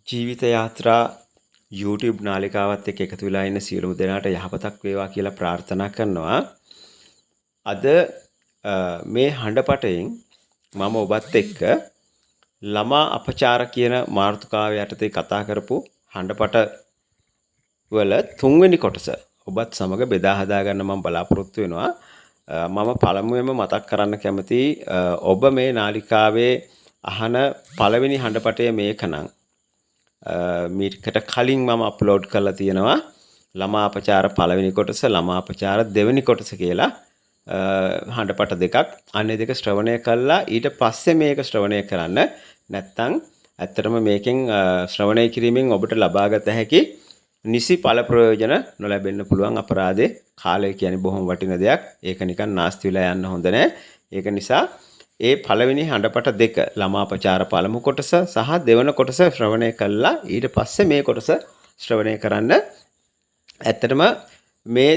ජීවිත යාත්‍රා YouTube නාලිකාවත් එක්ක එකතු වෙලා ඉන්න සියලුම දෙනාට යහපතක් වේවා කියලා ප්‍රාර්ථනා කරනවා. අද මේ හඬපටයෙන් මම ඔබත් එක්ක ළමා අපචාර කියන මාතෘකාව යටතේ කතා කරපු හඬපට වල තුන්වෙනි කොටස ඔබත් සමග බෙදා හදා ගන්න මම බලාපොරොත්තු වෙනවා. මම පළමුවෙන්ම මතක් කරන්න කැමතියි ඔබ මේ නාලිකාවේ අහන පළවෙනි හඬපටය මේකනම් මීටකට කලින් මම අප්ලෝඩ් කරලා තියෙනවා ළමා අපචාර පළවෙනි කොටස ළමා අපචාර දෙවෙනි කොටස කියලා හඬපට දෙකක්. අන්නේ දෙක ශ්‍රවණය කළා ඊට පස්සේ මේක ශ්‍රවණය කරන්න. නැත්තම් ඇත්තටම මේකෙන් ශ්‍රවණය කිරීමෙන් ඔබට ලබාගත හැකි නිසි ඵල ප්‍රයෝජන නොලැබෙන්න පුළුවන්. අපරාධේ කාලය කියන්නේ බොහොම වටින දෙයක්. ඒක නිකන් නාස්ති වෙලා යන්න හොඳ නැහැ. ඒක නිසා ඒ පළවෙනි හඬපට දෙක ළමාපචාර පළමු කොටස සහ දෙවන කොටස ශ්‍රවණය කළා ඊට පස්සේ මේ කොටස ශ්‍රවණය කරන්න. ඇත්තටම මේ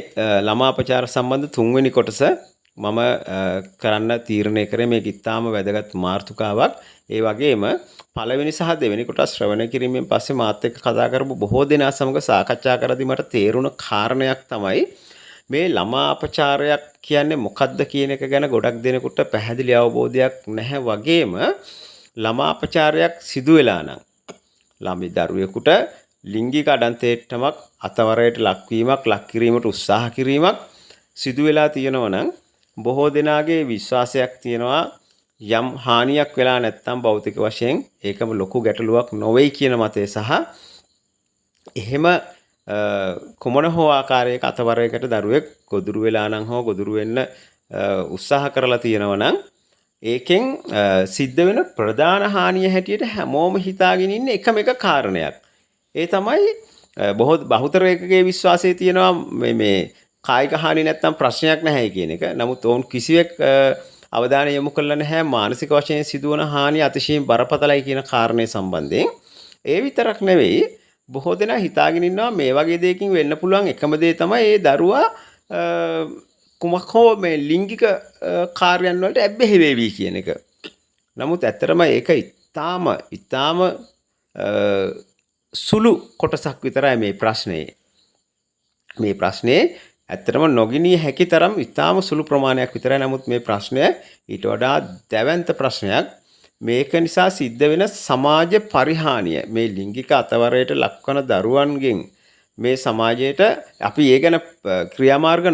ළමාපචාර සම්බන්ධ තුන්වෙනි කොටස මම කරන්න තීරණය කරේ මේක ඉතාම වැදගත් මාතෘකාවක්. ඒ වගේම පළවෙනි සහ දෙවෙනි කොටස් ශ්‍රවණය කිරීමෙන් පස්සේ මාත් එක්ක කතා කරපු බොහෝ දෙනා සමග සාකච්ඡා කරද්දී මට තේරුණ කාරණයක් තමයි මේ ළමා අපචාරයක් කියන්නේ මොකක්ද කියන එක ගැන ගොඩක් දෙනෙකුට පැහැදිලි අවබෝධයක් නැහැ. වගේම ළමා අපචාරයක් සිදු වෙලා නම් ළමයි දරුවෙකුට ලිංගික අඩන්තේට්ටමක් අතවරයට ලක්වීමක් ලක් කිරීමට උත්සාහ කිරීමක් සිදු වෙලා තියෙනවා නම් බොහෝ දෙනාගේ විශ්වාසයක් තියෙනවා යම් හානියක් වෙලා නැත්නම් භෞතික වශයෙන් ඒකම ලොකු ගැටලුවක් නොවේයි කියන මතය සහ එහෙම කුමන හෝ ආකාරයක අතවරයකට දරුවෙක් ගොදුරු වෙලා නම් හෝ ගොදුරු වෙන්න උත්සාහ කරලා තියෙනවා නම් ඒකෙන් සිද්ධ වෙන ප්‍රධාන හානිය හැටියට හැමෝම හිතාගෙන ඉන්නේ එකම එක කාරණයක්. ඒ තමයි බහුතරයකගේ විශ්වාසය තියෙනවා මේ කායික හානිය නැත්තම් ප්‍රශ්නයක් නැහැ කියන එක. නමුත් ඔවුන් කිසිවෙක් අවධානය යොමු කළා නැහැ මානසික වශයෙන් සිදුවන හානිය අතිශයින් බරපතලයි කියන කාරණේ සම්බන්ධයෙන්. ඒ විතරක් නෙවෙයි බොහෝ දෙනා හිතාගෙන ඉන්නවා මේ වගේ දෙයකින් වෙන්න පුළුවන් එකම දේ තමයි ඒ දරුවා කුමක් හෝ මේ ලිංගික කාර්යයන් වලට ඇබ්බැහි වෙවි කියන එක. නමුත් ඇත්තටම ඒක ඊටාම සුළු කොටසක් විතරයි මේ ප්‍රශ්නේ. මේ ප්‍රශ්නේ ඇත්තටම නොගිනිය හැකි තරම් ඊටාම සුළු ප්‍රමාණයක් විතරයි. නමුත් මේ ප්‍රශ්නය ඊට වඩා දැවැන්ත ප්‍රශ්නයක්. මේක නිසා සිද්ධ වෙන සමාජ පරිහානිය මේ ලිංගික අතවරයට ලක්වන දරුවන්ගෙන් මේ සමාජයට අපි ඒ ගැන ක්‍රියාමාර්ග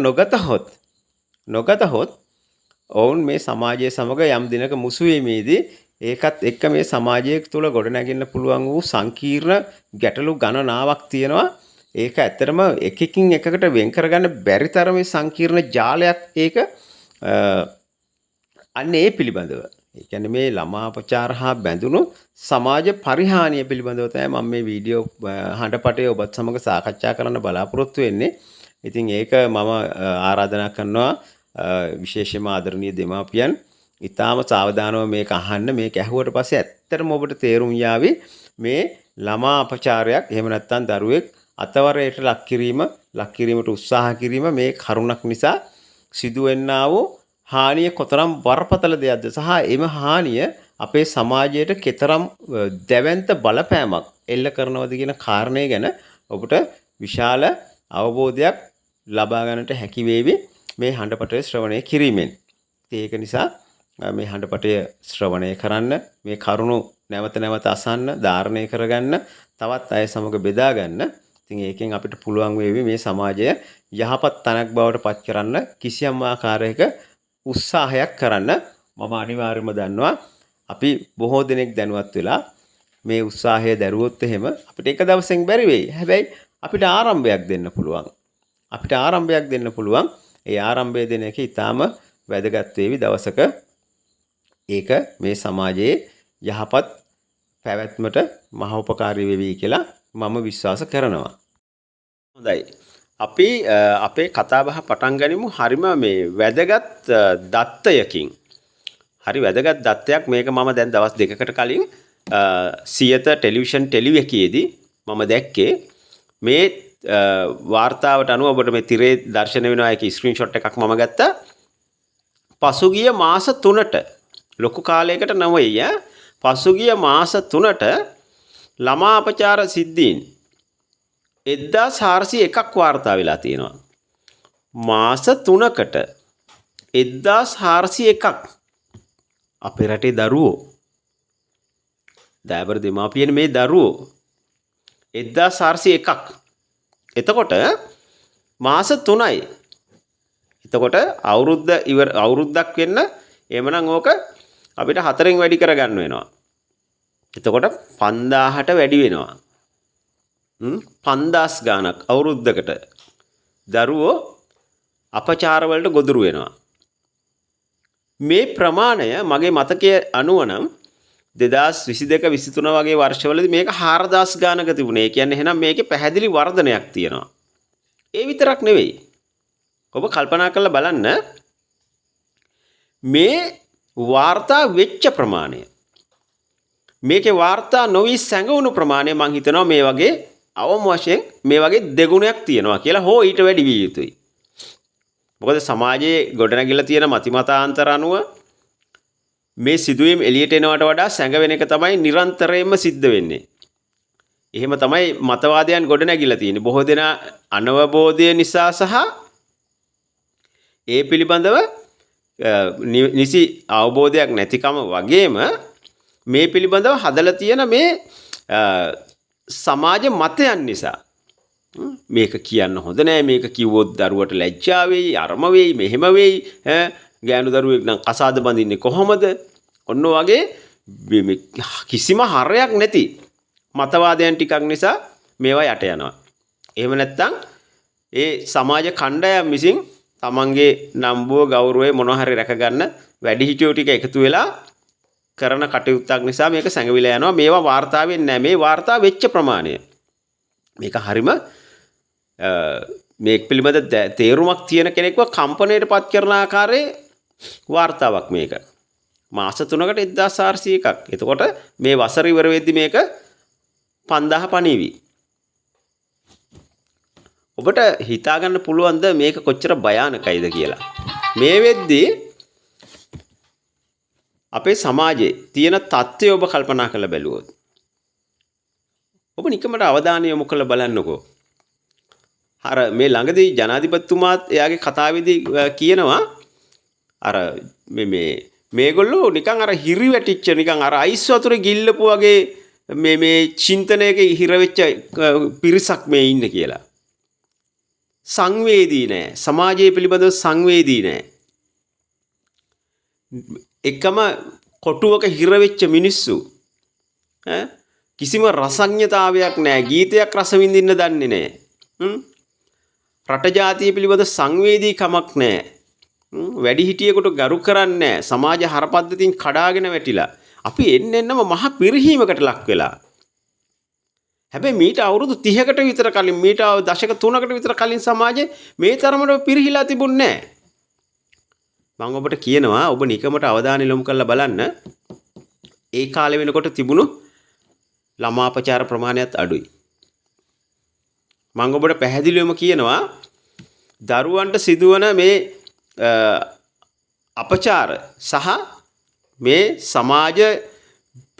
නොගතහොත් ඔවුන් මේ සමාජයේ සමග යම් දිනක මුසු වීමේදී ඒකත් එක්ක මේ සමාජය තුළ ගොඩනැගෙන්න පුළුවන් වූ සංකීර්ණ ගැටලු ගණනාවක් තියෙනවා. ඒක ඇත්තටම එකකින් එකකට වෙන් කරගන්න බැරි තරමේ සංකීර්ණ ජාලයක් ඒක. අන්න ඒ පිළිබඳව ඒ කියන්නේ මේ ළමා අපචාර හා බැඳුණු සමාජ පරිහානිය පිළිබඳව තමයි මම මේ වීඩියෝ හඬපටේ ඔබත් සමග සාකච්ඡා කරන්න බලාපොරොත්තු වෙන්නේ. ඉතින් ඒක මම ආරාධනා කරනවා විශේෂයෙන්ම ආදරණීය දෙමාපියන් ඊටාම සාවධානව මේක අහන්න. මේක ඇහුවට පස්සේ ඇත්තටම ඔබට තේරුම් යාවි මේ ළමා අපචාරයක් එහෙම නැත්නම් දරුවෙක් අතවරයට ලක් කිරීමට උත්සාහ කිරීම මේ කරුණක් නිසා සිදුවෙන්නා වූ හානිය කොතරම් බරපතල දෙයක්ද සහ එම හානිය අපේ සමාජයට කෙතරම් දැවැන්ත බලපෑමක් එල්ල කරනවද කියන කාරණය ගැන ඔබට විශාල අවබෝධයක් ලබා ගන්නට හැකි වේවි මේ හඬපටය ශ්‍රවණය කිරීමෙන්. ඒක නිසා මේ හඬපටය ශ්‍රවණය කරන්න මේ කරුණු නැවත නැවත අසන්න ධාරණය කරගන්න තවත් අය සමග බෙදා ගන්න. ඉතින් ඒකෙන් අපිට පුළුවන් වේවි මේ සමාජය යහපත් තැනක් බවට පත් කරන්න කිසියම් ආකාරයක උත්සාහයක් කරන්න. මම අනිවාර්යයෙන්ම දන්නවා අපි බොහෝ දෙනෙක් දැනුවත් වෙලා මේ උත්සාහය දරුවොත් එහෙම අපිට එක දවසෙන් බැරි වෙයි. හැබැයි අපිට ආරම්භයක් දෙන්න පුළුවන්. ඒ ආරම්භය දෙන එක ඊටාම වැදගත් වේවි දවසක. ඒක මේ සමාජයේ යහපත් පැවැත්මට මහෝපකාරී වෙවි කියලා මම විශ්වාස කරනවා. හොඳයි. අපි අපේ කතාබහ පටන් ගනිමු හරිම මේ වැදගත් දත්තයකින්. හරි වැදගත් දත්තයක් මේක මම දැන් දවස් දෙකකට කලින් සියත ටෙලිවිෂන් ටෙලිවිකයේදී මම දැක්කේ මේ වාර්තාවට අනුව ඔබට මේ තිරේ දර්ශන වෙනවා ඒක ස්ක්‍රීන්ෂොට් එකක් මම ගත්තා. පසුගිය මාස 3ට ලොකු කාලයකට නෙවෙයි පසුගිය මාස 3ට ළමා අපචාර සිද්ධීන් 1401ක් වාර්තා වෙලා තියෙනවා. මාස 3කට 1401ක් අපේ රටේ දරුවෝ දයාබර දෙමාපියන් මේ දරුවෝ 1401ක්. එතකොට මාස 3යි. එතකොට අවුරුද්දක් වෙන්න එහෙමනම් ඕක අපිට 4න් වැඩි කරගන්න වෙනවා. එතකොට 5000ට වැඩි වෙනවා. 5000 ගාණක් අවුරුද්දකට දරුවෝ අපචාර වලට ගොදුරු වෙනවා. මේ ප්‍රමාණය මගේ මතකයේ අනුව නම් 2022 23 වගේ වර්ෂවලදී මේක 4000 ගානක තිබුණේ. ඒ කියන්නේ එහෙනම් මේකේ පැහැදිලි වර්ධනයක් තියෙනවා. ඒ විතරක් නෙවෙයි. ඔබ කල්පනා කරලා බලන්න මේ වාර්තා වෙච්ච ප්‍රමාණය. මේකේ වාර්තා නොවි සැඟවුණු ප්‍රමාණය මම හිතනවා මේ වගේ අවම වශයෙන් මේ වගේ දෙගුණයක් තියෙනවා කියලා හෝ ඊට වැඩි විය යුතුයි. මොකද සමාජයේ ගොඩනැගිලා තියෙන මතිමතාන්තර අනුව මේ සිදුවීම් එළියට එනවට වඩා සැඟවෙන එක තමයි නිරන්තරයෙන්ම සිද්ධ වෙන්නේ. එහෙම තමයි මතවාදයන් ගොඩනැගිලා තියෙන්නේ. බොහෝ දෙනා අනවබෝධය නිසා සහ ඒ පිළිබඳව නිසි අවබෝධයක් නැතිකම වගේම මේ පිළිබඳව හදලා තියෙන මේ සමාජ මතයන් නිසා මේක කියන්න හොඳ නෑ, මේක කිව්වොත් දරුවට ලැජ්ජා වෙයි, අරම වෙයි, මෙහෙම වෙයි, ගෑනු දරුවෙක් නම් කසාද බඳින්නේ කොහොමද? ඔන්න වගේ කිසිම හරයක් නැති මතවාදයන් ටිකක් නිසා මේවා යට යනවා. එහෙම නැත්නම් ඒ සමාජ කණ්ඩායම් විසින් තමන්ගේ නම්බුව ගෞරවය මොනවා හරි රැක ගන්න වැඩිහිටියෝ ටික එකතු වෙලා කරන කටයුත්තක් නිසා මේක සැඟවිලා යනවා. මේවා වාර්තා වෙන්නේ නැහැ. මේ වාර්තා වෙච්ච ප්‍රමාණය මේක හරීම මේක පිළිබඳ තේරුමක් තියෙන කෙනෙක්ව කම්පණයට පත් කරන ආකාරයේ වාර්තාවක් මේක. මාස 3කට 1401ක්. එතකොට මේ වසර ඉවර වෙද්දි මේක 5000 පණීවි. ඔබට හිතා ගන්න පුළුවන්ද මේක කොච්චර භයානකයිද කියලා? මේ වෙද්දී අපේ සමාජයේ තියෙන තත්ත්වය ඔබ කල්පනා කරලා බැලුවොත් ඔබ නිකමට අවධානය යොමු කරලා බලන්නකෝ. අර මේ ළඟදී ජනාධිපතිතුමාත් එයාගේ කතාවේදී කියනවා අර මේගොල්ලෝ නිකන් අර හිරි වැටිච්ච නිකන් අර අයිස් වතුරේ ගිල්ලපු වගේ මේ චින්තනයක හිර වෙච්ච පිරිසක් මේ ඉන්නේ කියලා. සංවේදී නෑ. සමාජයේ පිළිබඳව සංවේදී නෑ. එකම කොටුවක හිර වෙච්ච මිනිස්සු කිසිම රසඥතාවයක් නෑ. ගීතයක් රස විඳින්න දන්නේ නෑ. රට ජාතිය පිළිබඳ සංවේදීකමක් නෑ. වැඩිහිටියෙකුට ගරු කරන්නේ නෑ. සමාජ හරපද්ධතියින් කඩාගෙන වැටිලා අපි එන්නම මහ පිරිහීමකට ලක් වෙලා. හැබැයි මීට අවුරුදු 30කට විතර කලින් මීට දශක 3කට විතර කලින් සමාජයේ මේ තරමට පිරිහිලා තිබුණේ නෑ. මම ඔබට කියනවා ඔබ නිකමට අවධානය යොමු කරලා බලන්න. ඒ කාලේ වෙනකොට තිබුණු ළමාපචාර ප්‍රමාණයත් අඩුයි. මම ඔබට පැහැදිලිවම කියනවා දරුවන්ට සිදුවන මේ අපචාර සහ මේ සමාජ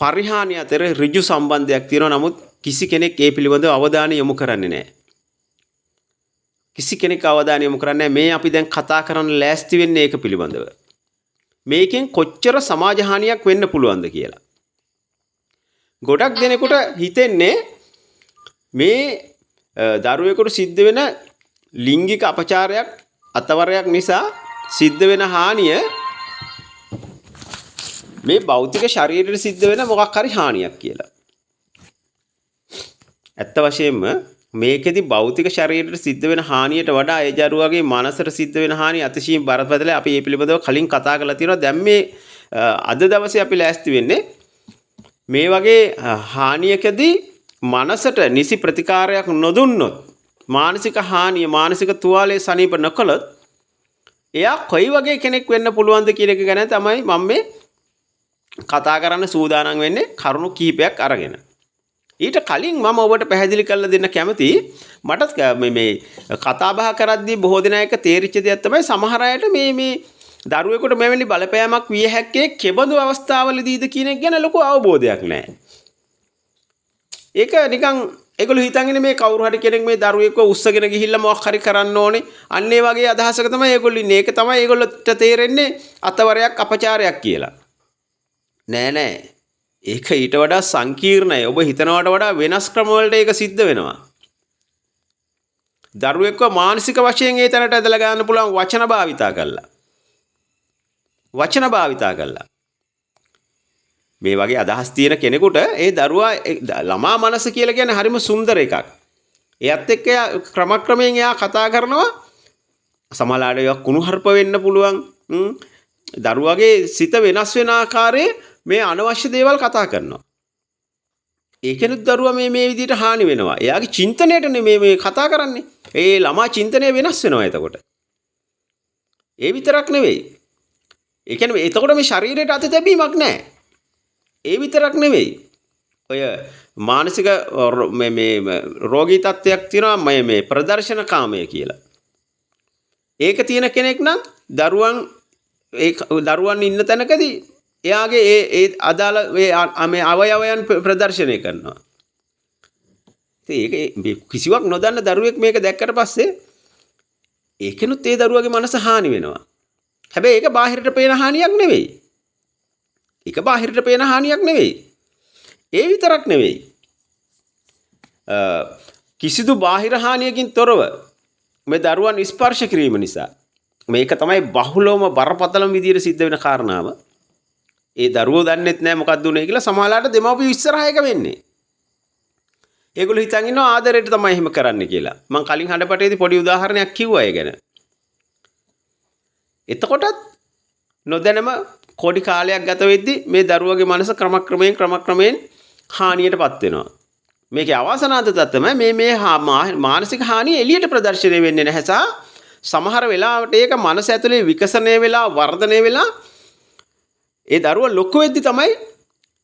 පරිහානිය අතර ඍජු සම්බන්ධයක් තියෙනවා. නමුත් කිසි කෙනෙක් ඒ පිළිබඳව අවධානය යොමු කරන්නේ නැහැ. කිසි කෙනෙක් අවධානය යොමු කරන්නේ නැහැ. මේ අපි දැන් කතා කරන්න ලෑස්ති වෙන්නේ ඒක පිළිබඳව. මේකෙන් කොච්චර සමාජ හානියක් වෙන්න පුළුවන්ද කියලා. ගොඩක් දෙනෙකුට හිතෙන්නේ මේ දරුවෙකුට සිද්ධ වෙන ලිංගික අපචාරයක් අතවරයක් නිසා සිද්ධ වෙන හානිය මේ භෞතික ශරීරයට සිද්ධ වෙන මොකක් හරි හානියක් කියලා. ඇත්ත වශයෙන්ම මේකෙදි භෞතික ශරීරයට සිද්ධ වෙන හානියට වඩා ඒ දරුවාගේ මනසට සිද්ධ වෙන හානිය අතිශයින් බරපතල. අපි මේ පිළිබඳව කලින් කතා කරලා තියෙනවා. දැන් මේ අද දවසේ අපි ලෑස්ති වෙන්නේ මේ වගේ හානියකදී මනසට නිසි ප්‍රතිකාරයක් නොදුන්නොත් මානසික හානිය මානසික තුවාලයේ සනීප නොකළොත් එයා කොයි වගේ කෙනෙක් වෙන්න පුළුවන්ද කියන එක ගැන තමයි මම මේ කතා කරන්න සූදානම් වෙන්නේ කරුණු කිහිපයක් අරගෙන. ඊට කලින් මම ඔබට පැහැදිලි කරලා දෙන්න කැමති මට මේ කතා බහ කරද්දී බොහෝ දෙනා එක තේරිච්ච දෙයක් තමයි සමහර අයට මේ දරුවෙකුට මෙවැනි බලපෑමක් විය හැක්කේ කෙබඳු අවස්ථාවලදීද කියන එක ගැන ලොකු අවබෝධයක් නැහැ. ඒක නිකන් ඒගොල්ලෝ හිතන්නේ මේ කවුරු හරි කෙනෙක් මේ දරුවෙක්ව උස්සගෙන ගිහිල්ලා මොකක් හරි කරන්න ඕනේ. අන්න ඒ වගේ අදහසක තමයි ඒගොල්ලෝ ඉන්නේ. ඒක තමයි ඒගොල්ලොට තේරෙන්නේ අතවරයක් අපචාරයක් කියලා. නෑ. ඒක ඊට වඩා සංකීර්ණයි. ඔබ හිතනවට වඩා වෙනස් ක්‍රම වලට ඒක සිද්ධ වෙනවා. දරුවෙක්ව මානසික වශයෙන් ඒ තැනට ඇදලා ගන්න පුළුවන් වචන භාවිතා කළා. මේ වගේ අදහස් තියෙන කෙනෙකුට ඒ දරුවා ළමා මනස කියලා කියන්නේ හරිම සුන්දර එකක්. එයත් එක්ක ක්‍රමක්‍රමයෙන් එයා කතා කරනවා. සමහරවිට ඒක කුණුහරුප වෙන්න පුළුවන්. දරුවාගේ සිත වෙනස් වෙන ආකාරයේ මේ අනවශ්‍ය දේවල් කතා කරනවා. ඒකෙනුත් දරුවා මේ විදිහට හානි වෙනවා. එයාගේ චින්තනයටනේ මේ කතා කරන්නේ. ඒ ළමා චින්තනය වෙනස් වෙනවා එතකොට. ඒ විතරක් නෙවෙයි. ඒ කියන්නේ එතකොට මේ ශරීරයට අත තැබීමක් නැහැ. ඒ විතරක් නෙවෙයි. ඔය මානසික මේ රෝගී තත්ත්වයක් තියෙනවා මේ ප්‍රදර්ශන කාමය කියලා. ඒක තියෙන කෙනෙක් නම් දරුවන් ඉන්න තැනකදී එයාගේ ඒ අදාළ මේ අවයවයන් ප්‍රදර්ශනය කරනවා. ඒක කිසිවක් නොදන්න දරුවෙක් මේක දැක්කට පස්සේ ඒකෙනුත් ඒ දරුවගේ මනස හානි වෙනවා. හැබැයි ඒක බාහිරට පේන හානියක් නෙවෙයි. ඒ විතරක් නෙවෙයි. කිසිදු බාහිර හානියකින් තොරව මේ දරුවන් ස්පර්ශ කිරීම නිසා මේක තමයි බහුලවම බරපතලම විදියට සිද්ධ වෙන කාරණාව. ඒ දරුවෝ දන්නෙත් නැහැ මොකක්ද උනේ කියලා සමහරලාට දෙමව්පියෝ ඉස්සරහා එක වෙන්නේ. ඒගොල්ලෝ හිතන් ඉන්නවා ආදරයට තමයි එහෙම කරන්න කියලා. මම කලින් හඬපටේදී පොඩි උදාහරණයක් කිව්වා ඒ ගැන. එතකොටත් නොදැනම කොඩි කාලයක් ගත වෙද්දි මේ දරුවගේ මනස ක්‍රමක්‍රමයෙන් හානියටපත් වෙනවා. මේකේ අවසනාන්ත තත්ත්වය මේ මානසික හානිය එළියට ප්‍රදර්ශනය වෙන්නේ නැහැ සමහර වෙලාවට ඒක මනස ඇතුලේ විකසනය වෙලා වර්ධනය වෙලා ඒ දරුවා ලොකු වෙද්දි තමයි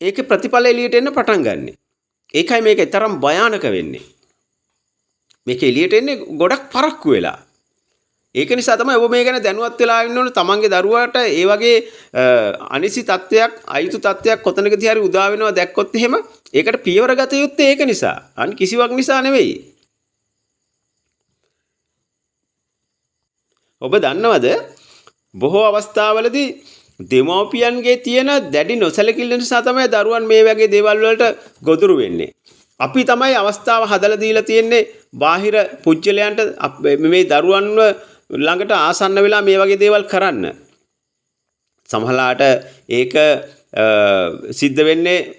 ඒකේ ප්‍රතිඵල එළියට එන්න පටන් ගන්නෙ. ඒකයි මේක තරම් භයානක වෙන්නේ. මේක එළියට එන්නේ ගොඩක් පරක්කු වෙලා. ඒක නිසා තමයි ඔබ මේ ගැන දැනුවත් වෙලා ඉන්න ඕනේ. තමන්ගේ දරුවාට ඒ වගේ අනිසි තත්ත්වයක්, අයුතු තත්ත්වයක් කොතනකදී හරි උදා වෙනවා දැක්කොත් එහෙම ඒකට පියවර ගත යුත්තේ ඒක නිසා. අන් කිසිවක් නිසා නෙවෙයි. ඔබ දන්නවද බොහෝ අවස්ථාවලදී දෙමව්පියන්ගේ තියෙන දැඩි නොසැලකිල්ල නිසා තමයි දරුවන් මේ වගේ දේවල් වලට ගොදුරු වෙන්නේ. අපි තමයි අවස්ථාව හදලා දීලා තියෙන්නේ බාහිර පුජ්‍යලයන්ට මේ දරුවන්ව ළඟට ආසන්න වෙලා මේ වගේ දේවල් කරන්න. සමහරලාට ඒක සිද්ධ වෙන්නේ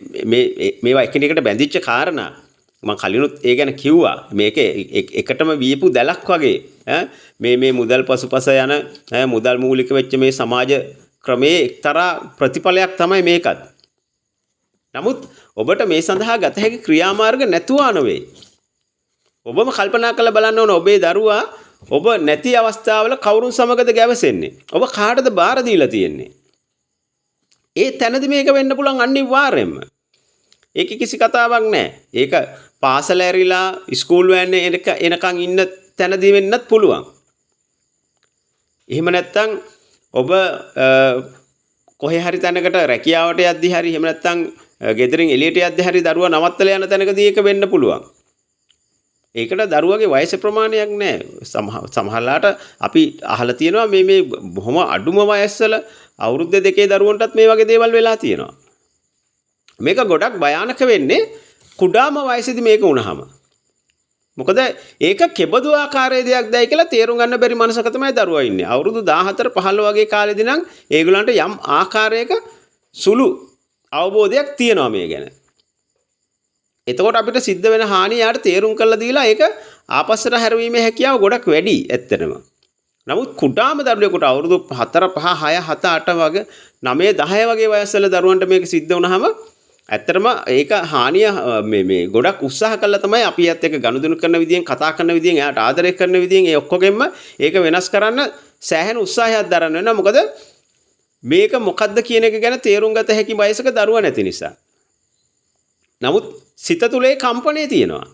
මේවා එකිනෙකට බැඳිච්ච කාරණා. මම කලිනුත් ඒ ගැන කිව්වා. මේක එකටම වියපු දැලක් වගේ. මේ මුදල් පසුපස යන මුදල් මූලික වෙච්ච මේ සමාජ ක්‍රමයේ එක්තරා ප්‍රතිඵලයක් තමයි මේකත්. නමුත් ඔබට මේ සඳහා ගත හැකි ක්‍රියාමාර්ග නැතුවා නෙවෙයි. ඔබම කල්පනා කරලා බලන්න ඕන ඔබේ දරුවා ඔබ නැති අවස්ථාවල කවුරුන් සමගද ගැවසෙන්නේ? ඔබ කාටද බාර දීලා තියෙන්නේ? ඒ තැනදී මේක වෙන්න පුළුවන් අනිවාර්යෙන්ම. ඒක කිසි කතාවක් නැහැ. ඒක පාසල ඇරිලා ස්කූල් වෑන්නේ එනකන් ඉන්න තැනදී වෙන්නත් පුළුවන්. එහෙම නැත්නම් ඔබ කොහේ හරි තැනකට රැකියාවට යද්දී හරි එහෙම නැත්නම් ගෙදරින් එළියට යද්දී හරි දරුවා නවත්තලා යන තැනකදී ඒක වෙන්න පුළුවන්. ඒකට දරුවගේ වයස ප්‍රමාණයක් නැහැ. සමහරලාට අපි අහලා තියෙනවා මේ බොහොම අඩුම වයස්වල අවුරුදු දෙකේ දරුවන්ටත් මේ වගේ දේවල් වෙලා තියෙනවා. මේක ගොඩක් භයානක වෙන්නේ කුඩාම වයසේදී මේක වුණාම. මොකද ඒක කෙබඳු ආකාරයේ දෙයක්දයි කියලා තේරුම් ගන්න බැරි මනසක තමයි දරුවා ඉන්නේ. අවුරුදු 14 15 වගේ කාලෙදී නම් ඒගොල්ලන්ට යම් ආකාරයක සුළු අවබෝධයක් තියෙනවා මේ ගැන. එතකොට අපිට සිද්ධ වෙන හානිය යාට තේරුම් කරලා දීලා ඒක ආපස්සට හැරවීමේ හැකියාව ගොඩක් වැඩි ඇත්තටම. නමුත් කුඩාම දරුවෙකුට අවුරුදු 4 5 6 7 8 වගේ 9 10 වගේ වයස්වල දරුවන්ට මේක සිද්ධ වුණාම ඇත්තටම ඒක හානිය මේ ගොඩක් උත්සාහ කළා තමයි අපි යත් එක්ක ගනුදෙනු කරන විදියෙන් කතා කරන විදියෙන් එයාට ආදරය කරන විදියෙන් ඒ ඔක්කොගෙම ඒක වෙනස් කරන්න සෑහෙන උත්සාහයක් දරන්න වෙනවා. මොකද මේක මොකද්ද කියන එක ගැන තේරුම් ගත හැකි වයසක දරුවා නැති නිසා. නමුත් සිත තුලේ කම්පණය තියෙනවා.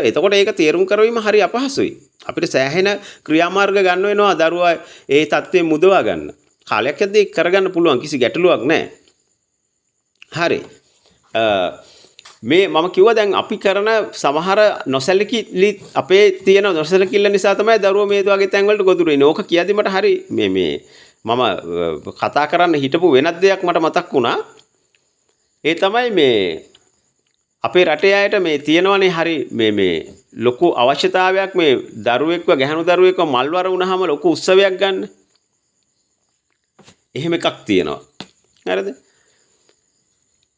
එතකොට ඒක තේරුම් කරවීම හරි අපහසුයි. අපිට සෑහෙන ක්‍රියාමාර්ග ගන්න වෙනවා දරුවා ඒ தත්ත්වයෙන් මුදවා ගන්න. කාලයක් යද්දී කරගන්න පුළුවන් කිසි ගැටලුවක් නැහැ. හරි. මේ මම කිව්වා දැන් අපි කරන සමහර නොසැලකිලි අපේ තියෙන නොසැලකිල්ල නිසා තමයි දරුවෝ මේ වගේ තැන් වලට ගොදුරු වෙන්නේ. ඕක කියද්දි මට හරි මම කතා කරන්න හිටපු වෙනත් දෙයක් මට මතක් වුණා. ඒ තමයි මේ අපේ රටේ අයට මේ තියෙනවනේ හරි මේ ලොකු අවශ්‍යතාවයක් මේ දරුවෙක්ව ගැහණු දරුවෙක්ව මල්වර වුණාම ලොකු උත්සවයක් ගන්න. එහෙම එකක් තියෙනවා. හරිද?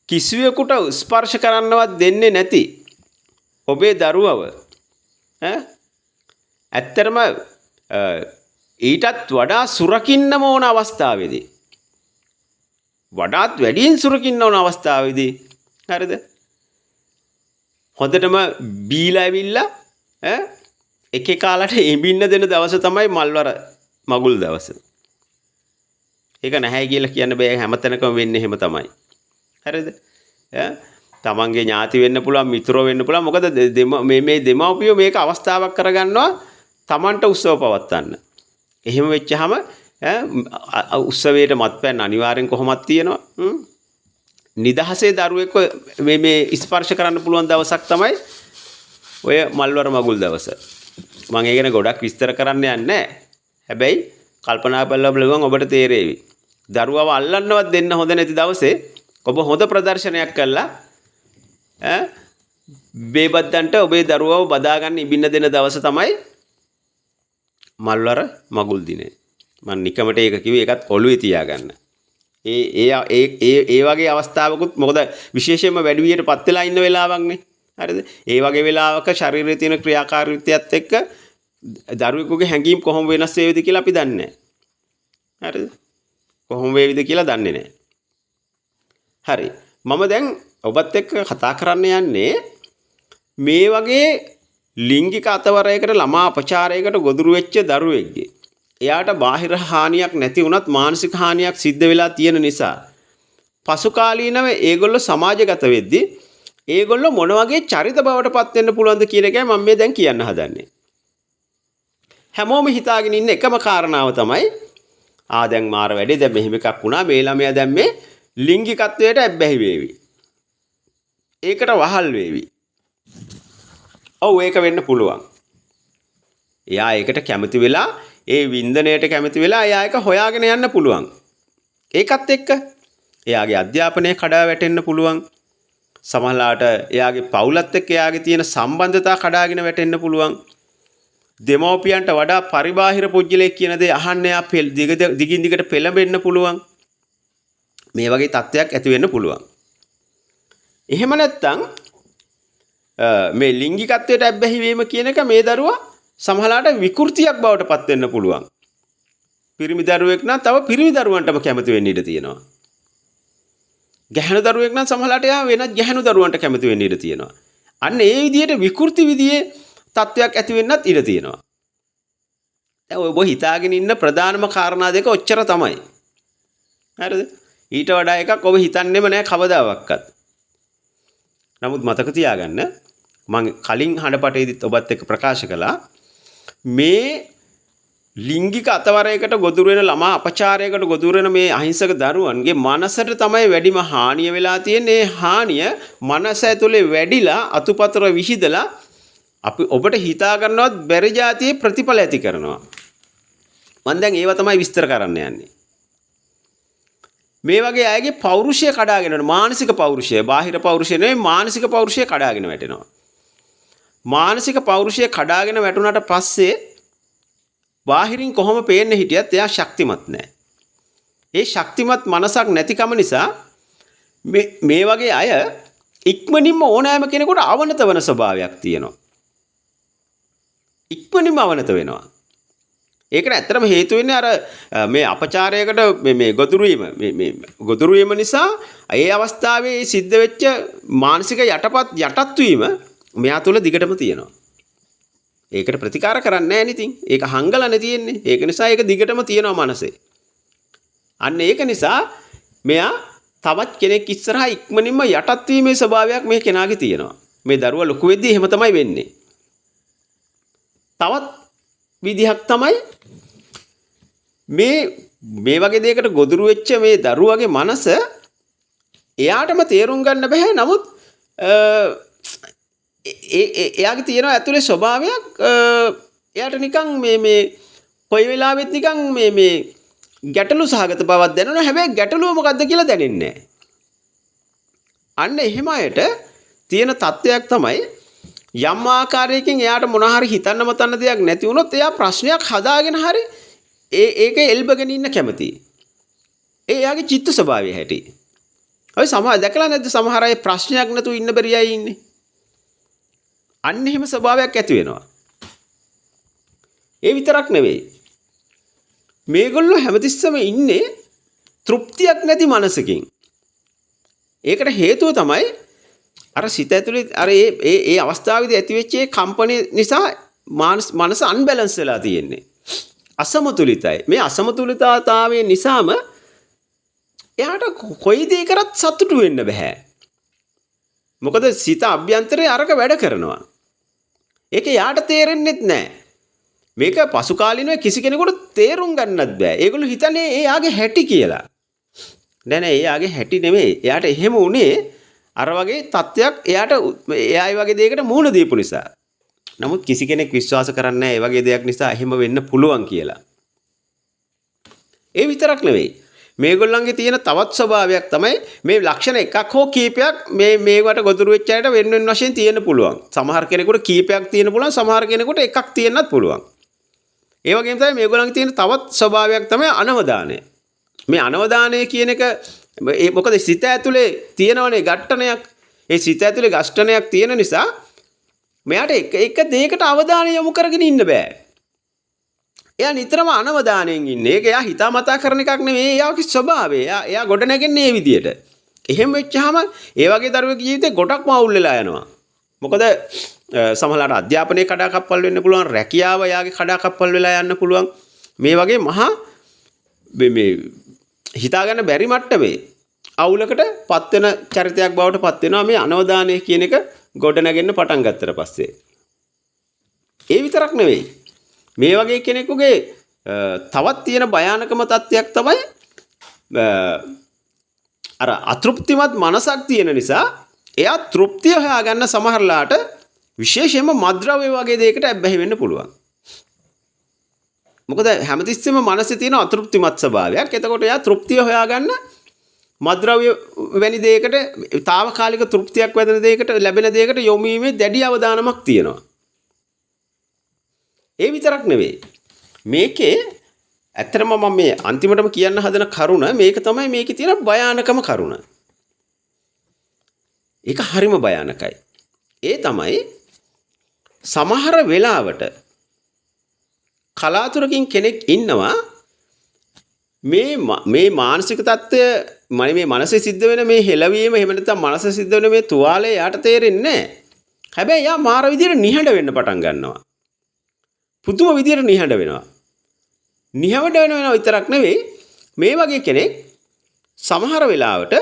කිසිවෙකුට ස්පර්ශ කරන්නවත් දෙන්නේ නැති ඔබේ දරුවව ඇත්තටම ඊටත් වඩා සුරකින්න ඕන අවස්ථාවේදී වඩාත් වැඩියෙන් සුරකින්න ඕන අවස්ථාවේදී හරිද? හොඳටම බීලා ඇවිල්ලා එක කාලට එඹින්න දෙන දවස තමයි මල්වර මගුල් දවස. ඒක නැහැ කියලා කියන්න බෑ හැමතැනකම වෙන්නේ එහෙම තමයි. හරිද? තමන්ගේ ඥාති වෙන්න පුළුවන් මිතුරෝ වෙන්න පුළුවන්. මොකද මේ දෙමව්පියෝ මේක අවස්ථාවක් කරගන්නවා තමන්ට උත්සව පවත්වන්න. එහෙම වෙච්චහම උත්සවයට මත්පැන් අනිවාර්යෙන් කොහොමද තියෙනවා. නිදහසේ දරුවෙක්ව මේ ස්පර්ශ කරන්න පුළුවන් දවසක් තමයි ඔය මල්වර මගුල් දවස. මම ඒක ගැන ගොඩක් විස්තර කරන්න යන්නේ නැහැ. හැබැයි කල්පනා කරලා බලුවම ඔබට තේරෙවි. දරුවව අල්ලන්නවත් දෙන්න හොඳ නැති දවසේ ඔබ හොඳ ප්‍රදර්ශනයක් කළා බේබද්දන්ට ඔබේ දරුවව බදාගන්න ඉබින්න දෙන දවස තමයි මල්වර මගුල් දිනේ. මම නිකමට ඒක කිව්වේ ඒකත් ඔළුවේ තියාගන්න. ඒ වගේ අවස්ථාවකුත් මොකද විශේෂයෙන්ම වැඩි විදියට වෙලා ඉන්න වෙලාවක්නේ. හරිද? ඒ වගේ වෙලාවක ශරීරයේ තියෙන ක්‍රියාකාරීත්වයත් එක්ක දරුවෙකුගේ හැඟීම් කොහොම වෙනස් වේවිද කියලා අපි දන්නේ නැහැ. හරිද? කොහොම වේවිද කියලා දන්නේ නැහැ. හරි. මම දැන් ඔබත් එක්ක කතා කරන්න යන්නේ මේ වගේ ලිංගික අතවරයකට ළමා අපචාරයකට ගොදුරු වෙච්ච දරුවෙක්ගේ. එයාට බාහිර හානියක් නැති වුණත් මානසික හානියක් සිද්ධ වෙලා තියෙන නිසා පසු කාලීනව ඒගොල්ලෝ සමාජගත වෙද්දී ඒගොල්ලෝ මොන වගේ චරිත බවට පත් වෙන්න පුළුවන්ද කියන එකයි මම මේ දැන් කියන්න හදන්නේ. හැමෝම හිතාගෙන ඉන්න එකම කාරණාව තමයි දැන් මාර වැඩේ දැන් මෙහෙම එකක් වුණා මේ ළමයා දැන් මේ ලිංගිකත්වයට ඇබ්බැහි වේවි. ඒකට වහල් වේවි. ඔව් ඒක වෙන්න පුළුවන්. එයා ඒකට කැමති වෙලා ඒ වින්දනයට කැමති වෙලා එයා ඒක හොයාගෙන යන්න පුළුවන්. ඒකත් එක්ක එයාගේ අධ්‍යාපනය කඩා වැටෙන්න පුළුවන්. සමහරලාට එයාගේ පවුලත් එක්ක එයාගේ තියෙන සම්බන්ධතා කඩාගෙන වැටෙන්න පුළුවන්. දෙමව්පියන්ට වඩා පරිබාහිර පුජ්‍යලයක් කියන දේ අහන්න එයා දිගින් දිගට පෙළඹෙන්න පුළුවන්. මේ වගේ තත්ත්වයක් ඇති වෙන්න පුළුවන්. එහෙම නැත්නම් මේ ලිංගිකත්වයට ඇබ්බැහි වීම කියන එක මේ දරුවා සමහරලාට විකෘතියක් බවට පත් වෙන්න පුළුවන්. පිරිමි දරුවෙක් නම් තව පිරිමි දරුවන්ටම කැමති වෙන්න ඉඩ තියෙනවා. ගැහැණු දරුවෙක් නම් සමහරලාට එයා වෙනත් ගැහැණු දරුවන්ට කැමති වෙන්න ඉඩ තියෙනවා. අන්න ඒ විදිහට විකෘති විදිහේ තත්ත්වයක් ඇති වෙන්නත් ඉඩ තියෙනවා. දැන් ඔබ හිතාගෙන ඉන්න ප්‍රධානම කාරණා දෙක ඔච්චර තමයි. හරිද? ඊට වඩා එකක් ඔබ හිතන්නේම නැහැ කවදාවත්. නමුත් මතක තියාගන්න මම කලින් හඬපටේදීත් ඔබත් එක්ක ප්‍රකාශ කළා මේ ලිංගික අතවරයකට ගොදුරු වෙන ළමා අපචාරයකට ගොදුරු වෙන මේ අහිංසක දරුවන්ගේ මනසට තමයි වැඩිම හානිය වෙලා තියෙන්නේ. ඒ හානිය මනස ඇතුලේ වැඩිලා අතුපතර විහිදලා අපි ඔබට හිතා ගන්නවත් බැරි જાතියේ ප්‍රතිඵල ඇති කරනවා. මම දැන් ඒව තමයි විස්තර කරන්න යන්නේ. මේ වගේ අයගේ පෞරුෂය කඩාගෙන යනවා. මානසික පෞරුෂය, බාහිර පෞරුෂය නෙවෙයි මානසික පෞරුෂය කඩාගෙන වැටෙනවා. මානසික පෞරුෂය කඩාගෙන වැටුණාට පස්සේ බාහිරින් කොහොම පේන්න හිටියත් එයා ශක්තිමත් නැහැ. ඒ ශක්තිමත් මනසක් නැතිකම නිසා මේ වගේ අය ඉක්මනින්ම ඕනෑම කෙනෙකුට අවනත වෙන ස්වභාවයක් තියෙනවා. ඉක්මනින්ම අවනත වෙනවා. ඒකට ඇත්තටම හේතු වෙන්නේ අර මේ අපචාරයකට මේ ගොදුරු වීම නිසා ඒ අවස්ථාවේ සිද්ධ වෙච්ච මානසික යටත් වීම මෙයා තුළ දිගටම තියෙනවා. ඒකට ප්‍රතිකාර කරන්නේ නැහැ නේ ඉතින්. ඒක හංගලනේ තියෙන්නේ. ඒක නිසා ඒක දිගටම තියෙනවා මනසේ. අන්න ඒක නිසා මෙයා තවත් කෙනෙක් ඉස්සරහා ඉක්මනින්ම යටත් වීමේ ස්වභාවයක් මේ කෙනාගේ තියෙනවා. මේ දරුවා ලොකු වෙද්දී එහෙම තමයි වෙන්නේ. තවත් විදිහක් තමයි මේ වගේ දෙයකට ගොදුරු වෙච්ච මේ දරුවගේ මනස එයාටම තේරුම් ගන්න බෑ. නමුත් එයාගේ තියෙන ඇතුලේ ස්වභාවයක් එයාට නිකන් මේ කොයි වෙලාවෙත් නිකන් මේ ගැටලු සහගත බවක් දැනෙනවා. හැබැයි ගැටලුව මොකද්ද කියලා දැනෙන්නේ නැහැ. අන්න එහෙම අයට තියෙන තත්ත්වයක් තමයි යම් ආකාරයකින් එයාට මොන හරි හිතන්න මතන්න දෙයක් නැති වුණොත් එයා ප්‍රශ්නයක් හදාගෙන හරි ඒක එල්බගෙන ඉන්න කැමතියි. එයාගේ චිත්ත ස්වභාවය හැටි. ඔය සමහර දැකලා නැද්ද සමහර අය ප්‍රශ්නයක් නැතුව ඉන්න බැරි අය ඉන්නේ. අන්න එහෙම ස්වභාවයක් ඇති වෙනවා. ඒ විතරක් නෙවෙයි. මේගොල්ලෝ හැමතිස්සම ඉන්නේ තෘප්තියක් නැති මනසකින්. ඒකට හේතුව තමයි අර සිත ඇතුලේ අර ඒ අවස්ථාවේදී ඇතිවෙච්ච ඒ කම්පණය නිසා මනස අන්බැලන්ස් වෙලා තියෙන්නේ. අසමතුලිතයි. මේ අසමතුලිතතාවය නිසාම එයාට කොයි දේ කරත් සතුටු වෙන්න බෑ. මොකද සිත අභ්‍යන්තරේ අරක වැඩ කරනවා. ඒක යාට තේරෙන්නෙත් නෑ. මේක පසු කාලිනව කිසි කෙනෙකුට තේරුම් ගන්නත් බෑ. ඒගොල්ලෝ හිතන්නේ එයාගේ හැටි කියලා. නෑ එයාගේ හැටි නෙමෙයි. එයාට එහෙම උනේ අර වගේ තත්ත්වයක් එයායි වගේ දෙයකට මුහුණ දීපු නිසා. නමුත් කිසි කෙනෙක් විශ්වාස කරන්නේ නැහැ ඒ වගේ දෙයක් නිසා එහෙම වෙන්න පුළුවන් කියලා. ඒ විතරක් නෙවෙයි. මේගොල්ලන්ගේ තියෙන තවත් ස්වභාවයක් තමයි මේ ලක්ෂණ එකක් හෝ කීපයක් මේවට ගොදුරු වෙච්ච අයට වෙන වෙන වශයෙන් තියෙන්න පුළුවන්. සමහර කෙනෙකුට කීපයක් තියෙන්න පුළුවන්, සමහර කෙනෙකුට එකක් තියෙන්නත් පුළුවන්. ඒ වගේම තමයි මේගොල්ලන්ගේ තියෙන තවත් ස්වභාවයක් තමයි අනවදානය. මේ අනවදානය කියන එක මොකද සිත ඇතුලේ තියෙනවනේ ඝට්ටනයක්. ඒ සිත ඇතුලේ ඝට්ටනයක් තියෙන නිසා මෙයාට එක දෙයකට අවධානය යොමු කරගෙන ඉන්න බෑ. එයා නිතරම අනවධානයෙන් ඉන්නේ. ඒක එයා හිතාමතා කරන එකක් නෙමෙයි. එයාගේ ස්වභාවය. එයා ගොඩ නැගෙන්නේ මේ විදියට. එහෙම වෙච්චාම ඒ වගේ දරුවෙකුගේ ජීවිතේ ගොඩක් මවුල් වෙලා යනවා. මොකද සමහරවිට අධ්‍යාපනයේ කඩාකප්පල් වෙන්න පුළුවන්. රැකියාව එයාගේ කඩාකප්පල් වෙලා යන්න පුළුවන්. මේ වගේ මහා මේ හිතාගන්න බැරි මට්ටමේ අවුලකට පත් වෙන චරිතයක් බවට පත් වෙනවා මේ අනවධානය කියන එක ගොඩ නැගෙන්න පටන් ගත්තට පස්සේ. ඒ විතරක් නෙවෙයි. මේ වගේ කෙනෙකුගේ තවත් තියෙන භයානකම තත්ත්වයක් තමයි අර අතෘප්තිමත් මනසක් තියෙන නිසා එයා තෘප්තිය හොයාගන්න සමහරලාට විශේෂයෙන්ම මද්ද්‍රව්‍ය වගේ දෙයකට ඇබ්බැහි වෙන්න පුළුවන්. මොකද හැමතිස්සෙම මනසේ තියෙන අතෘප්තිමත් ස්වභාවයක්. එතකොට එයා තෘප්තිය හොයාගන්න මද්ද්‍රව්‍ය වැනි දෙයකට తాවකාලික තෘප්තියක් ලැබෙන දෙයකට යොමු වීමේ දැඩි අවධානමක් තියෙනවා. ඒ විතරක් නෙවෙයි. මේකේ ඇත්තටම මම මේ අන්තිමටම කියන්න හදන කරුණ මේක තමයි මේකේ තියෙන භයානකම කරුණ. ඒක හරිම භයානකයි. ඒ තමයි සමහර වෙලාවට කලාතුරකින් කෙනෙක් ඉන්නවා මේ මානසික තත්ත්වය මේ මනසේ සිද්ධ වෙන මේ හෙලවීම එහෙම නැත්නම් මනසේ සිද්ධ වෙන මේ තුවාලය යාට තේරෙන්නේ නැහැ. හැබැයි යා මාර විදියට නිහඬ වෙන්න පටන් ගන්නවා. පුදුම විදියට නිහඬ වෙනවා. නිහඬ වෙනවා විතරක් නෙවෙයි මේ වගේ කෙනෙක් සමහර වෙලාවට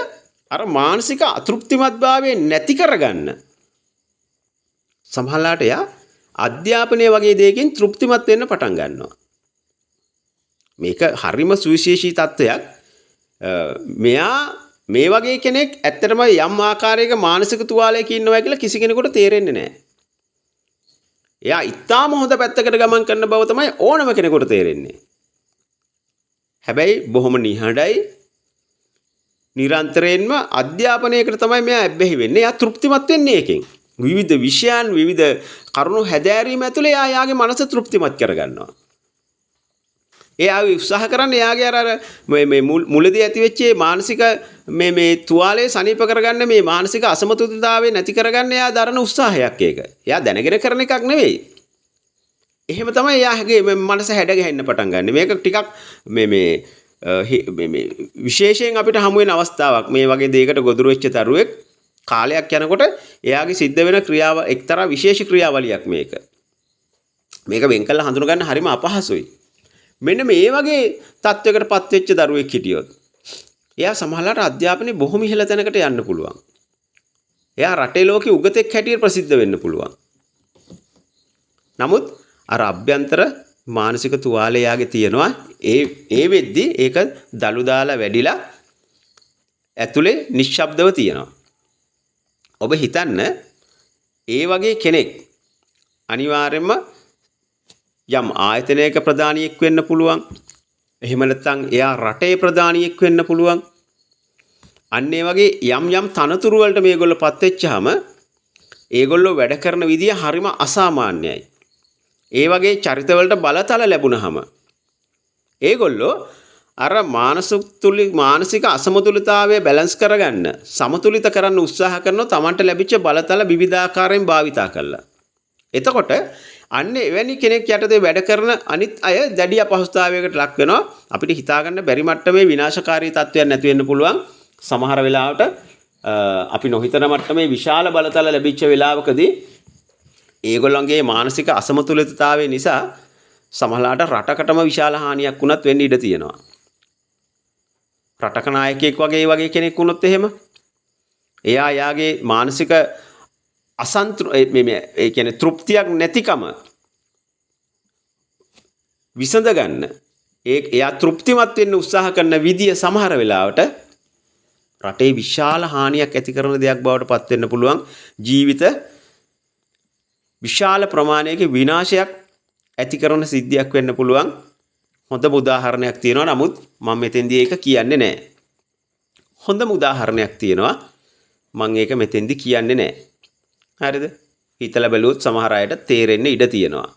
අර මානසික අතෘප්තිමත්භාවය නැති කරගන්න සමහරලාට යා අධ්‍යාපනය වගේ දෙයකින් තෘප්තිමත් වෙන්න පටන් ගන්නවා. මේක හරිම සුවිශේෂී තත්ත්වයක්. මෙයා මේ වගේ කෙනෙක් ඇත්තටම යම් ආකාරයක මානසික තුවාලයක ඉන්නවා කියලා කිසි කෙනෙකුට තේරෙන්නේ නැහැ. එයා ඉතාම හොඳ පැත්තකට ගමන් කරන බව තමයි ඕනම කෙනෙකුට තේරෙන්නේ. හැබැයි බොහොම නිහඬයි. නිරන්තරයෙන්ම අධ්‍යාපනයකට තමයි මෙයා ඇබ්බැහි වෙන්නේ. එයා තෘප්තිමත් වෙන්නේ ඒකෙන්. විවිධ විෂයන් විවිධ කරුණු හැදෑරීම ඇතුලේ එයාගේ මනස තෘප්තිමත් කරගන්නවා. එයා උත්සාහ කරන්නේ එයාගේ අර මේ මුලදී ඇතිවෙච්ච මානසික මේ තුවාලේ සනීප කරගන්න මේ මානසික අසමතුලිතතාවය නැති කරගන්න එයා දරන උත්සාහයක් ඒක. එයා දැනගෙන කරන එකක් නෙවෙයි. එහෙම තමයි එයාගේ මනස හැඩ ගැහෙන්න පටන් ගන්න. මේක ටිකක් මේ විශේෂයෙන් අපිට හමු වෙන අවස්ථාවක්. මේ වගේ දෙයකට ගොදුරු වෙච්ච දරුවෙක් කාලයක් යනකොට එයාගේ සිද්ධ වෙන ක්‍රියාව එක්තරා විශේෂ ක්‍රියාවලියක් මේක. මේක වෙන් කළ හඳුන ගන්න හරිම අපහසුයි. මෙන්න මේ වගේ තත්වයකට පත් වෙච්ච දරුවෙක් හිටියොත් එයා සමහරවිට අධ්‍යාපනයේ බොහොම ඉහළ තැනකට යන්න පුළුවන්. එයා රටේ ලෝකේ උගතෙක් හැටියට ප්‍රසිද්ධ වෙන්න පුළුවන්. නමුත් අර අභ්‍යන්තර මානසික තුවාලය යාගේ තියෙනවා. ඒ වෙද්දි ඒක දලු දාලා වැඩිලා ඇතුලේ නිශ්ශබ්දව තියෙනවා. ඔබ හිතන්න ඒ වගේ කෙනෙක් අනිවාර්යයෙන්ම යම් ආයතනයක ප්‍රධානියෙක් වෙන්න පුළුවන්. එහෙම නැත්නම් එයා රටේ ප්‍රධානියෙක් වෙන්න පුළුවන්. අන්න ඒ වගේ යම් යම් තනතුරු වලට මේගොල්ලෝපත් වෙච්චාම ඒගොල්ලෝ වැඩ කරන විදිය හරිම අසාමාන්‍යයි. ඒ වගේ චරිතවලට බලතල ලැබුණාම ඒගොල්ලෝ අර මානසික අසමතුලිතතාවය බැලන්ස් කරගන්න සමතුලිත කරන්න උත්සාහ කරනවා තමන්ට ලැබිච්ච බලතල විවිධාකාරයෙන් භාවිතා කරලා. එතකොට අන්න එවැනි කෙනෙක් යටතේ වැඩ කරන අනිත් අය දැඩි අපහසුතාවයකට ලක් වෙනවා. අපිට හිතා ගන්න බැරි මට්ටමේ විනාශකාරී තත්ත්වයක් නැති වෙන්න පුළුවන්. සමහර වෙලාවට අපි නොහිතන මට්ටමේ විශාල බලතල ලැබිච්ච වෙලාවකදී ඒගොල්ලන්ගේ මානසික අසමතුලිතතාවය නිසා සමහරලාට රටකටම විශාල හානියක් වුණත් වෙන්න ඉඩ තියෙනවා. රටක නායකයෙක් වගේ කෙනෙක් වුණොත් එහෙම එයා යාගේ මානසික ඒ කියන්නේ තෘප්තියක් නැතිකම විසඳ ගන්න එයා තෘප්තිමත් වෙන්න උත්සාහ කරන විදිය සමහර වෙලාවට රටේ විශාල හානියක් ඇති කරන දෙයක් බවට පත් වෙන්න පුළුවන්. ජීවිත විශාල ප්‍රමාණයක විනාශයක් ඇති කරන සිද්ධියක් වෙන්න පුළුවන්. හොඳම උදාහරණයක් තියෙනවා. නමුත් මම මෙතෙන්දී ඒක කියන්නේ නැහැ. හොඳම උදාහරණයක් තියෙනවා. මම ඒක මෙතෙන්දී කියන්නේ නැහැ. හරිද? හිතලා බැලුවොත් සමහර අයට තේරෙන්න ඉඩ තියෙනවා.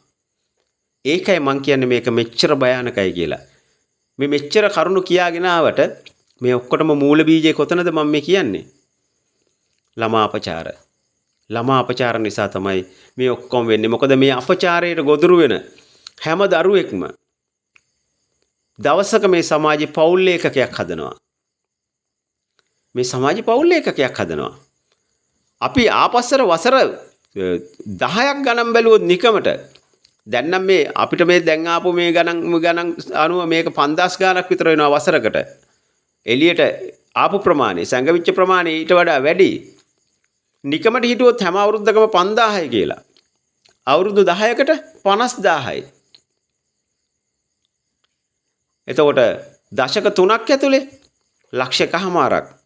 ඒකයි මම කියන්නේ මේක මෙච්චර භයානකයි කියලා. මේ මෙච්චර කරුණු කියාගෙන ආවට මේ ඔක්කොටම මූල බීජේ කොතනද මම මේ කියන්නේ? ළමා අපචාර. ළමා අපචාර නිසා තමයි මේ ඔක්කොම වෙන්නේ. මොකද මේ අපචාරයට ගොදුරු වෙන හැම දරුවෙක්ම දවසක මේ සමාජයේ පෞල් ලේඛකයක් හදනවා. මේ සමාජයේ පෞල් ලේඛකයක් හදනවා. අපි ආපස්සට වසර 10ක් ගණන් බැලුවොත් නිකමට දැන් නම් මේ අපිට මේ දැන් ආපු මේ ගණන් අනුව මේක 5000 ගණක් විතර වෙනවා වසරකට. එළියට ආපු ප්‍රමාණය සංගවිච්ච ප්‍රමාණය ඊට වඩා වැඩි. නිකමට හිතුවොත් හැම අවුරුද්දකම 5000යි කියලා. අවුරුදු 10කට 50000යි. එතකොට දශක 3ක් ඇතුලේ ලක්ෂකමාරක්.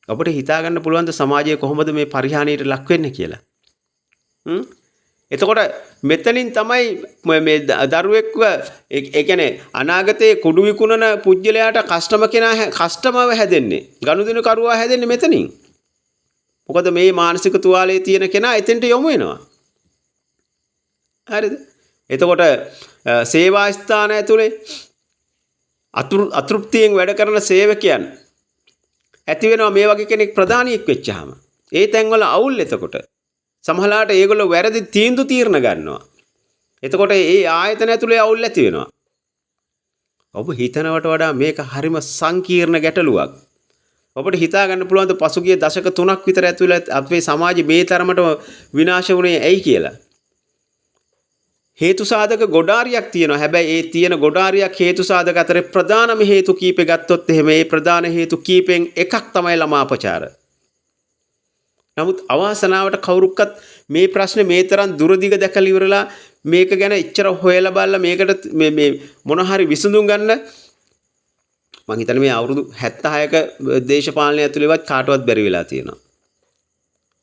ඔබට හිතා ගන්න පුළුවන් ද සමාජය කොහොමද මේ පරිහානියට ලක් වෙන්නේ කියලා? එතකොට මෙතනින් තමයි මේ දරුවෙක්ව ඒ කියන්නේ අනාගතයේ කුඩු විකුණන පුජ්‍යලයාට කස්ටමර්ව හැදෙන්නේ. ගනුදෙනු කරුවා හැදෙන්නේ මෙතනින්. මොකද මේ මානසික තුවාලයේ තියෙන කෙනා එතෙන්ට යොමු වෙනවා. හරිද? එතකොට සේවා ස්ථාන ඇතුලේ අතෘප්තියෙන් වැඩ කරන සේවකයන් ඇති වෙනවා මේ වගේ කෙනෙක් ප්‍රධානියෙක් වෙච්චාම. ඒ තැන්වල අවුල් එතකොට. සමහරලාට ඒගොල්ලෝ වැරදි තීරණ ගන්නවා. එතකොට ඒ ආයතන ඇතුලේ අවුල් ඇති වෙනවා. ඔබ හිතනවට වඩා මේක හරිම සංකීර්ණ ගැටලුවක්. ඔබට හිතා ගන්න පුළුවන් ද පසුගිය දශක 3ක් විතර ඇතුළත අපේ සමාජය මේ තරමට විනාශ වුණේ ඇයි කියලා? හේතු සාධක ගොඩාරියක් තියෙනවා. හැබැයි ඒ තියෙන ගොඩාරියක් හේතු සාධක අතරේ ප්‍රධානම හේතු කීපේ ගත්තොත් එහෙම ඒ ප්‍රධාන හේතු කීපෙන් එකක් තමයි ළමා අපචාර. නමුත් අවාසනාවට කවුරුක්වත් මේ ප්‍රශ්නේ මේ තරම් දුරදිග දැකලා ඉවරලා මේක ගැන එච්චර හොයලා බලලා මේකට මේ මොන හරි විසඳුම් ගන්න මම හිතන්නේ මේ අවුරුදු 76ක දේශපාලනය ඇතුළේවත් කාටවත් බැරි වෙලා තියෙනවා.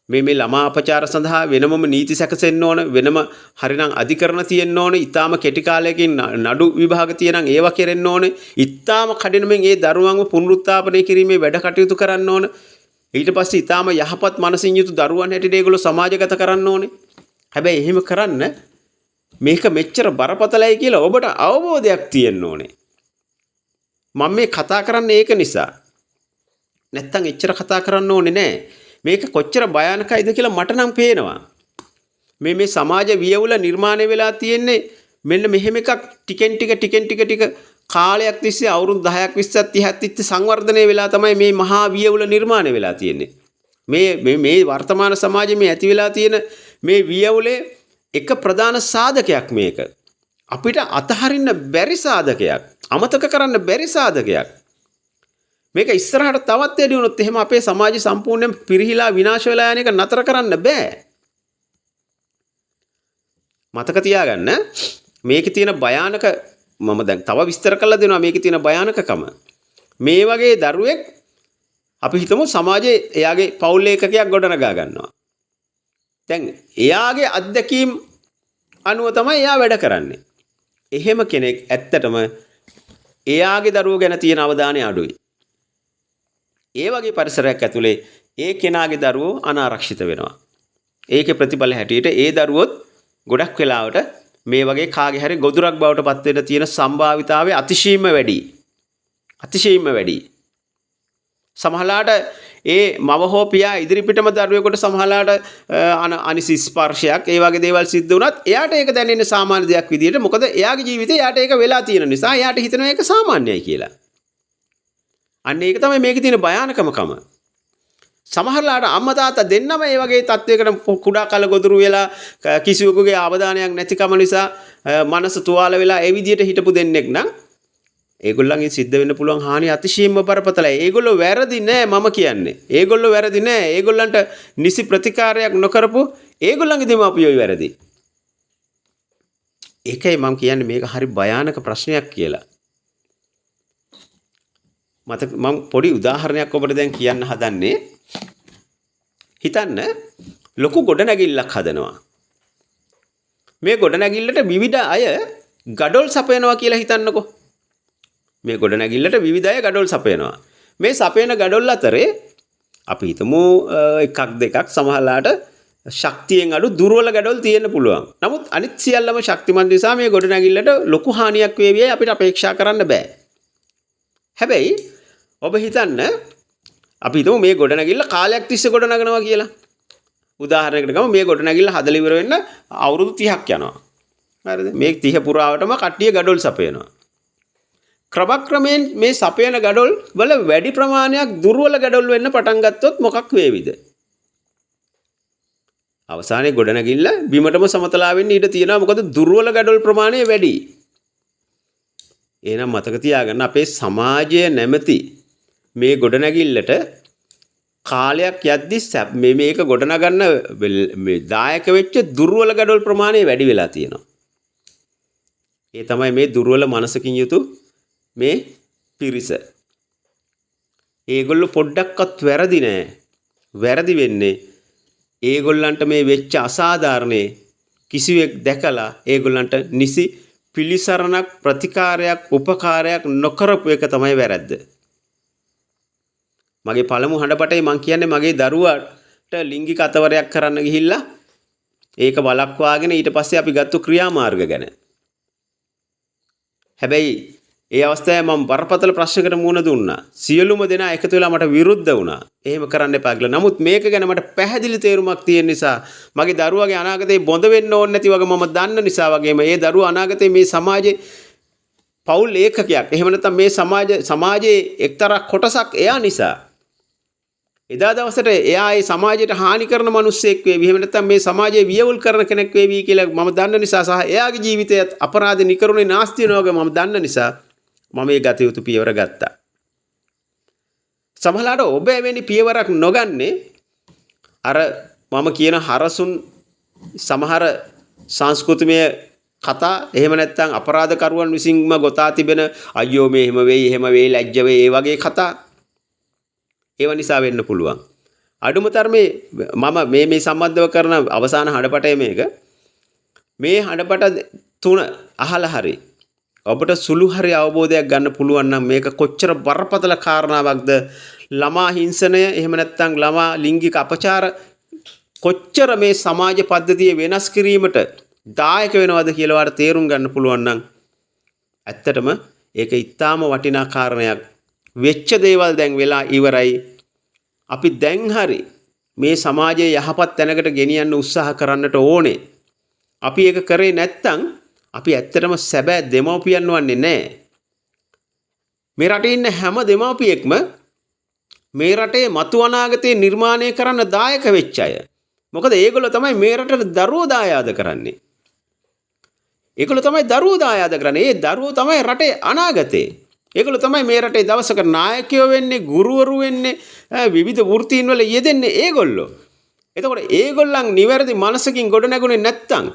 මේ ළමා අපචාර සඳහා වෙනමම නීති සැකසෙන්න ඕන, වෙනම හරිනම් අධිකරණ තියෙන්න ඕන, ඊටාම කෙටි කාලයකින් නඩු විභාග තියෙනම් ඒවා කෙරෙන්න ඕන, ඊටාම කඩිනමින් ඒ දරුවන්ව පුනරුත්ථාපනය කිරීමේ වැඩ කටයුතු කරන්න ඕන. ඊට පස්සේ ඊටාම යහපත් මනසින් යුතු දරුවන් හැටියට ඒගොල්ලෝ සමාජගත කරන්න ඕනේ. හැබැයි එහෙම කරන්න මේක මෙච්චර බරපතලයි කියලා ඔබට අවබෝධයක් තියෙන්න ඕනේ. මම මේ කතා කරන්නේ ඒක නිසා. නැත්තම් එච්චර කතා කරන්න ඕනේ නෑ. මේක කොච්චර භයානකයිද කියලා මට නම් පේනවා. මේ සමාජ වියවුල නිර්මාණය වෙලා තියෙන්නේ මෙන්න මෙහෙම එකක් ටිකෙන් ටික කාලයක් තිස්සේ අවුරුදු 10ක් 20ක් 30ක් තිස්සේ සංවර්ධනය වෙලා තමයි මේ මහා වියවුල නිර්මාණය වෙලා තියෙන්නේ. මේ වර්තමාන සමාජයේ මේ ඇති වෙලා තියෙන මේ වියවුලේ එක ප්‍රධාන සාධකයක් මේක. අපිට අතහරින්න බැරි සාධකයක්. අමතක කරන්න බැරි සාධකයක්. මේක ඉස්සරහට තවත් වැඩි වුණොත් එහෙම අපේ සමාජය සම්පූර්ණයෙන් පිරිහිලා විනාශ වෙලා යන එක නතර කරන්න බෑ. මතක තියාගන්න මේකේ තියෙන භයානක මම දැන් තව විස්තර කරලා දෙනවා මේකේ තියෙන භයානකකම. මේ වගේ දරුවෙක් අපි හිතමු සමාජයේ එයාගේ පවුල් ඒකකයක් ගොඩනගා ගන්නවා. දැන් එයාගේ අත්දැකීම් අනුව තමයි එයා වැඩ කරන්නේ. එහෙම කෙනෙක් ඇත්තටම එයාගේ දරුවෝ ගැන තියෙන අවධානය අඩුයි. ඒ වගේ පරිසරයක් ඇතුලේ ඒ කෙනාගේ දරුවෝ අනාරක්ෂිත වෙනවා. ඒකේ ප්‍රතිඵල හැටියට ඒ දරුවොත් ගොඩක් වෙලාවට මේ වගේ කාගේ හරි ගොදුරක් බවට පත් වෙන්න තියෙන සම්භාවිතාවය අතිශයින්ම වැඩි. අතිශයින්ම වැඩි. සමහරලාට ඒ මව හෝ පියා ඉදිරිපිටම දරුවෙකුට සමහරලාට අනිසි ස්පර්ශයක් ඒ වගේ දේවල් සිද්ධ වුණත් එයාට ඒක දැනෙන්නේ සාමාන්‍ය දෙයක් විදියට. මොකද එයාගේ ජීවිතේ එයාට ඒක වෙලා තියෙන නිසා එයාට හිතෙනවා ඒක සාමාන්‍යයි කියලා. අන්න ඒක තමයි මේකේ තියෙන භයානකමකම. සමහරලාට අම්මා තාත්තා දෙන්නම ඒ වගේ තත්වයකට කුඩා කල ගොදුරු වෙලා කිසිවෙකුගේ අවධානයක් නැතිකම නිසා මනස තුවාල වෙලා ඒ විදියට හිටපු දෙන්නෙක් නම් ඒගොල්ලන්ගෙන් සිද්ධ වෙන්න පුළුවන් හානිය අතිශයින්ම බරපතලයි. ඒගොල්ලෝ වැරදි නෑ මම කියන්නේ. ඒගොල්ලෝ වැරදි නෑ. ඒගොල්ලන්ට නිසි ප්‍රතිකාරයක් නොකරපු ඒගොල්ලන්ගේ දෙමාපියෝයි වැරදි. ඒකයි මම කියන්නේ මේක හරි භයානක ප්‍රශ්නයක් කියලා. මම පොඩි උදාහරණයක් ඔබට දැන් කියන්න හදන්නේ. හිතන්න ලොකු ගොඩනැගිල්ලක් හදනවා. මේ ගොඩනැගිල්ලට විවිධ අය ගඩොල් සපයනවා කියලා හිතන්නකෝ. මේ ගොඩනැගිල්ලට විවිධ අය ගඩොල් සපයනවා. මේ සපයන ගඩොල් අතරේ අපි හිතමු එකක් දෙකක් සමහරලාට ශක්තියෙන් අඩු දුර්වල ගඩොල් තියෙන්න පුළුවන්. නමුත් අනිත් සියල්ලම ශක්තිමත් නිසා මේ ගොඩනැගිල්ලට ලොකු හානියක් වේවි අපිට අපේක්ෂා කරන්න බෑ. හැබැයි ඔබ හිතන්න අපි හිතමු මේ ගොඩනැගිල්ල කාලයක් තිස්සේ ගොඩනගනවා කියලා. උදාහරණයකට ගමු මේ ගොඩනැගිල්ල හදලා ඉවර වෙන්න අවුරුදු 30ක් යනවා. හරිද? මේ 30 පුරාවටම කට්ටිය ගඩොල් සපයනවා. ක්‍රමක්‍රමයෙන් මේ සපයන ගඩොල් වල වැඩි ප්‍රමාණයක් දුර්වල ගඩොල් වෙන්න පටන් ගත්තොත් මොකක් වේවිද? අවසානයේ ගොඩනැගිල්ල බිමටම සමතලා වෙන්න ඉඩ තියෙනවා. මොකද දුර්වල ගඩොල් ප්‍රමාණය වැඩි. එහෙනම් මතක තියාගන්න අපේ සමාජය නැමැති මේ ගොඩනැගිල්ලට කාලයක් යද්දි මේක ගොඩනගන්න මේ දායක වෙච්ච දුර්වල ගඩොල් ප්‍රමාණය වැඩි වෙලා තියෙනවා. ඒ තමයි මේ දුර්වල මනසකින් යුතු මේ පිරිස. ඒගොල්ලෝ පොඩ්ඩක්වත් වැරදි නෑ. වැරදි වෙන්නේ ඒගොල්ලන්ට මේ වෙච්ච අසාධාරණේ කිසිවෙක් දැකලා ඒගොල්ලන්ට නිසි පිළිසරණක් ප්‍රතිකාරයක් උපකාරයක් නොකරපු එක තමයි වැරද්ද. මගේ පළමු හඬපටේ මං කියන්නේ මගේ දරුවාට ලිංගික අතවරයක් කරන්න ගිහිල්ලා ඒක වළක්වාගෙන ඊට පස්සේ අපි ගත්තු ක්‍රියාමාර්ග ගැන. හැබැයි ඒ අවස්ථාවේ මම බරපතල ප්‍රශ්නයකට මුහුණ දුන්නා. සියලුම දෙනා එකතු වෙලා මට විරුද්ධ වුණා. එහෙම කරන්න එපා කියලා. නමුත් මේක ගැන මට පැහැදිලි තේරුමක් තියෙන නිසා මගේ දරුවාගේ අනාගතේ බොඳ වෙන්න ඕනේ නැති වගේ මම දන්න නිසා වගේම ඒ දරුවා අනාගතේ මේ සමාජයේ පෞල් ඒකකයක්. එහෙම නැත්නම් මේ සමාජයේ එක්තරා කොටසක් එයා නිසා එදා දවසට එයා ඒ සමාජයට හානි කරන මිනිස්සෙක් වේවි. එහෙම නැත්නම් මේ සමාජයේ වියවුල් කරන කෙනෙක් වේවි කියලා මම දන්න නිසා සහ එයාගේ ජීවිතයත් අපරාධ නිකරුණේ නාස්ති වෙනවා වගේ මම දන්න නිසා මම ඒ ගත යුතු පියවර ගත්තා. සමහරවිට ඔබ එවැනි පියවරක් නොගන්නේ අර මම කියන හරසුන් සමහර සංස්කෘතිමය කතා එහෙම නැත්නම් අපරාධකරුවන් විසින්ම ගොතා තිබෙන අයියෝ මේ එහෙම වෙයි ලැජ්ජ වෙයි ඒ වගේ කතා ඒව නිසා වෙන්න පුළුවන්. අඩුම තරමේ මම මේ සම්බන්ධව කරන අවසාන හඬපටය මේක. මේ හඬපට තුන අහලා හරි ඔබට සුළු හරි අවබෝධයක් ගන්න පුළුවන් නම් මේක කොච්චර බරපතල කාරණාවක්ද. ළමා හිංසනය එහෙම නැත්නම් ළමා ලිංගික අපචාර කොච්චර මේ සමාජ පද්ධතිය වෙනස් කිරීමට දායක වෙනවද කියලා වාට තේරුම් ගන්න පුළුවන් නම් ඇත්තටම ඒක ඊටාම වටිනා කාරණයක්. වෙච්ච දේවල් දැන් වෙලා ඉවරයි. අපි දැන් හරි මේ සමාජයේ යහපත් තැනකට ගෙනියන්න උත්සාහ කරන්නට ඕනේ. අපි ඒක කරේ නැත්නම් අපි ඇත්තටම සැබෑ දෙමව්පියන් වන්නේ නැහැ. මේ රටේ ඉන්න හැම දෙමව්පියෙක්ම මේ රටේ මතු අනාගතේ නිර්මාණය කරන්න දායක වෙච්ච අය. මොකද ඒගොල්ලෝ තමයි මේ රටට දරුවෝ දායාද කරන්නේ. ඒගොල්ලෝ තමයි දරුවෝ දායාද කරන්නේ. ඒ දරුවෝ තමයි රටේ අනාගතේ. ඒගොල්ලෝ තමයි මේ රටේ දවසක නායකයෝ වෙන්නේ, ගුරුවරු වෙන්නේ, විවිධ වෘත්තීන් වල යෙදෙන්නේ ඒගොල්ලෝ. එතකොට ඒගොල්ලන් නිවැරදි මනසකින් ගොඩ නැගුණේ නැත්තම්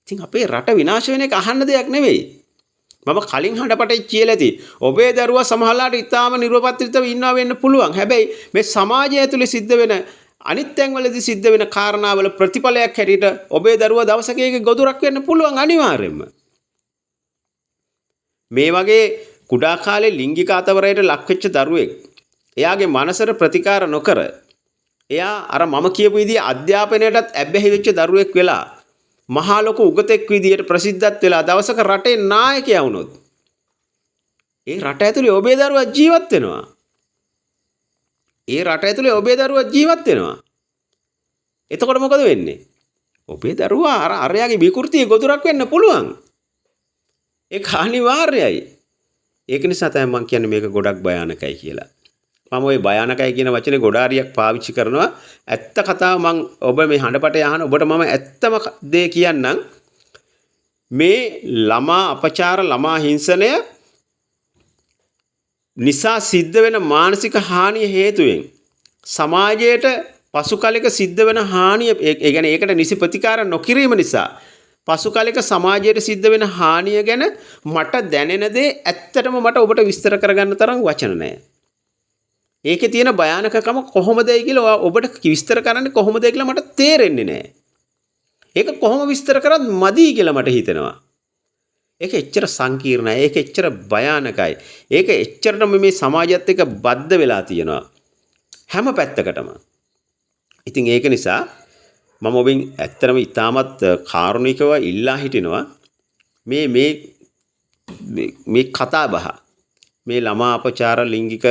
ඉතින් අපේ රට විනාශ වෙන එක අහන්න දෙයක් නෙවෙයි. මම කලින් හඬපටේ කියලා ඇති. ඔබේ දරුවා සමහරලාට ඉතාම නිර්වපත්‍රිතව ඉන්නවා වෙන්න පුළුවන්. හැබැයි මේ සමාජය ඇතුලේ සිද්ධ වෙන අනිත් තැන්වලදී සිද්ධ වෙන කාරණාවල ප්‍රතිඵලයක් හැටියට ඔබේ දරුවා දවසක එක ගොදුරක් වෙන්න පුළුවන් අනිවාර්යෙන්ම. මේ වගේ කුඩා කාලේ ලිංගික අතවරයට ලක්වෙච්ච දරුවෙක් එයාගේ මනසට ප්‍රතිකාර නොකර එයා අර මම කියපු විදිහේ අධ්‍යාපනයටත් ඇබ්බැහි වෙච්ච දරුවෙක් වෙලා මහා ලොකු උගතෙක් විදියට ප්‍රසිද්ධත් වෙලා දවසක රටේ නායකයා වුණොත් ඒ රට ඇතුලේ ඔබේ දරුවා ජීවත් වෙනවා. ඒ රට ඇතුලේ ඔබේ දරුවා ජීවත් වෙනවා. එතකොට මොකද වෙන්නේ? ඔබේ දරුවා අරයාගේ විකෘතිය ගොදුරක් වෙන්න පුළුවන්. ඒක අනිවාර්යයි. ඒක නිසා තමයි මම කියන්නේ මේක ගොඩක් භයානකයි කියලා. මම ওই භයානකයි කියන වචනේ ගොඩාරියක් පාවිච්චි කරනවා. ඇත්ත කතාව මම ඔබ මේ හඬපටේ අහන ඔබට මම ඇත්තම දේ කියන්නම්. මේ ළමා අපචාර ළමා හිංසනය නිසා සිද්ධ වෙන මානසික හානිය හේතුවෙන් සමාජයට පසු කලෙක සිද්ධ වෙන හානිය ඒ කියන්නේ ඒකට නිසි ප්‍රතිකාර නොකිරීම නිසා පසු කලෙක සමාජයට සිද්ධ වෙන හානිය ගැන මට දැනෙන දේ ඇත්තටම මට ඔබට විස්තර කරගන්න තරම් වචන නැහැ. ඒකේ තියෙන භයානකකම කොහොමදයි කියලා ඔබට විස්තර කරන්නේ කොහොමද කියලා මට තේරෙන්නේ නැහැ. ඒක කොහොම විස්තර කරත් මදි කියලා මට හිතෙනවා. ඒක එච්චර සංකීර්ණයි. ඒක එච්චර භයානකයි. ඒක එච්චරටම මේ සමාජයත් එක්ක බද්ධ වෙලා තියෙනවා. හැම පැත්තකටම. ඉතින් ඒක නිසා මම ඔබෙන් ඇත්තටම ඉතාමත් කාරුණිකව ඉල්ලා හිටිනවා මේ කතා බහ මේ ළමා අපචාර ලිංගික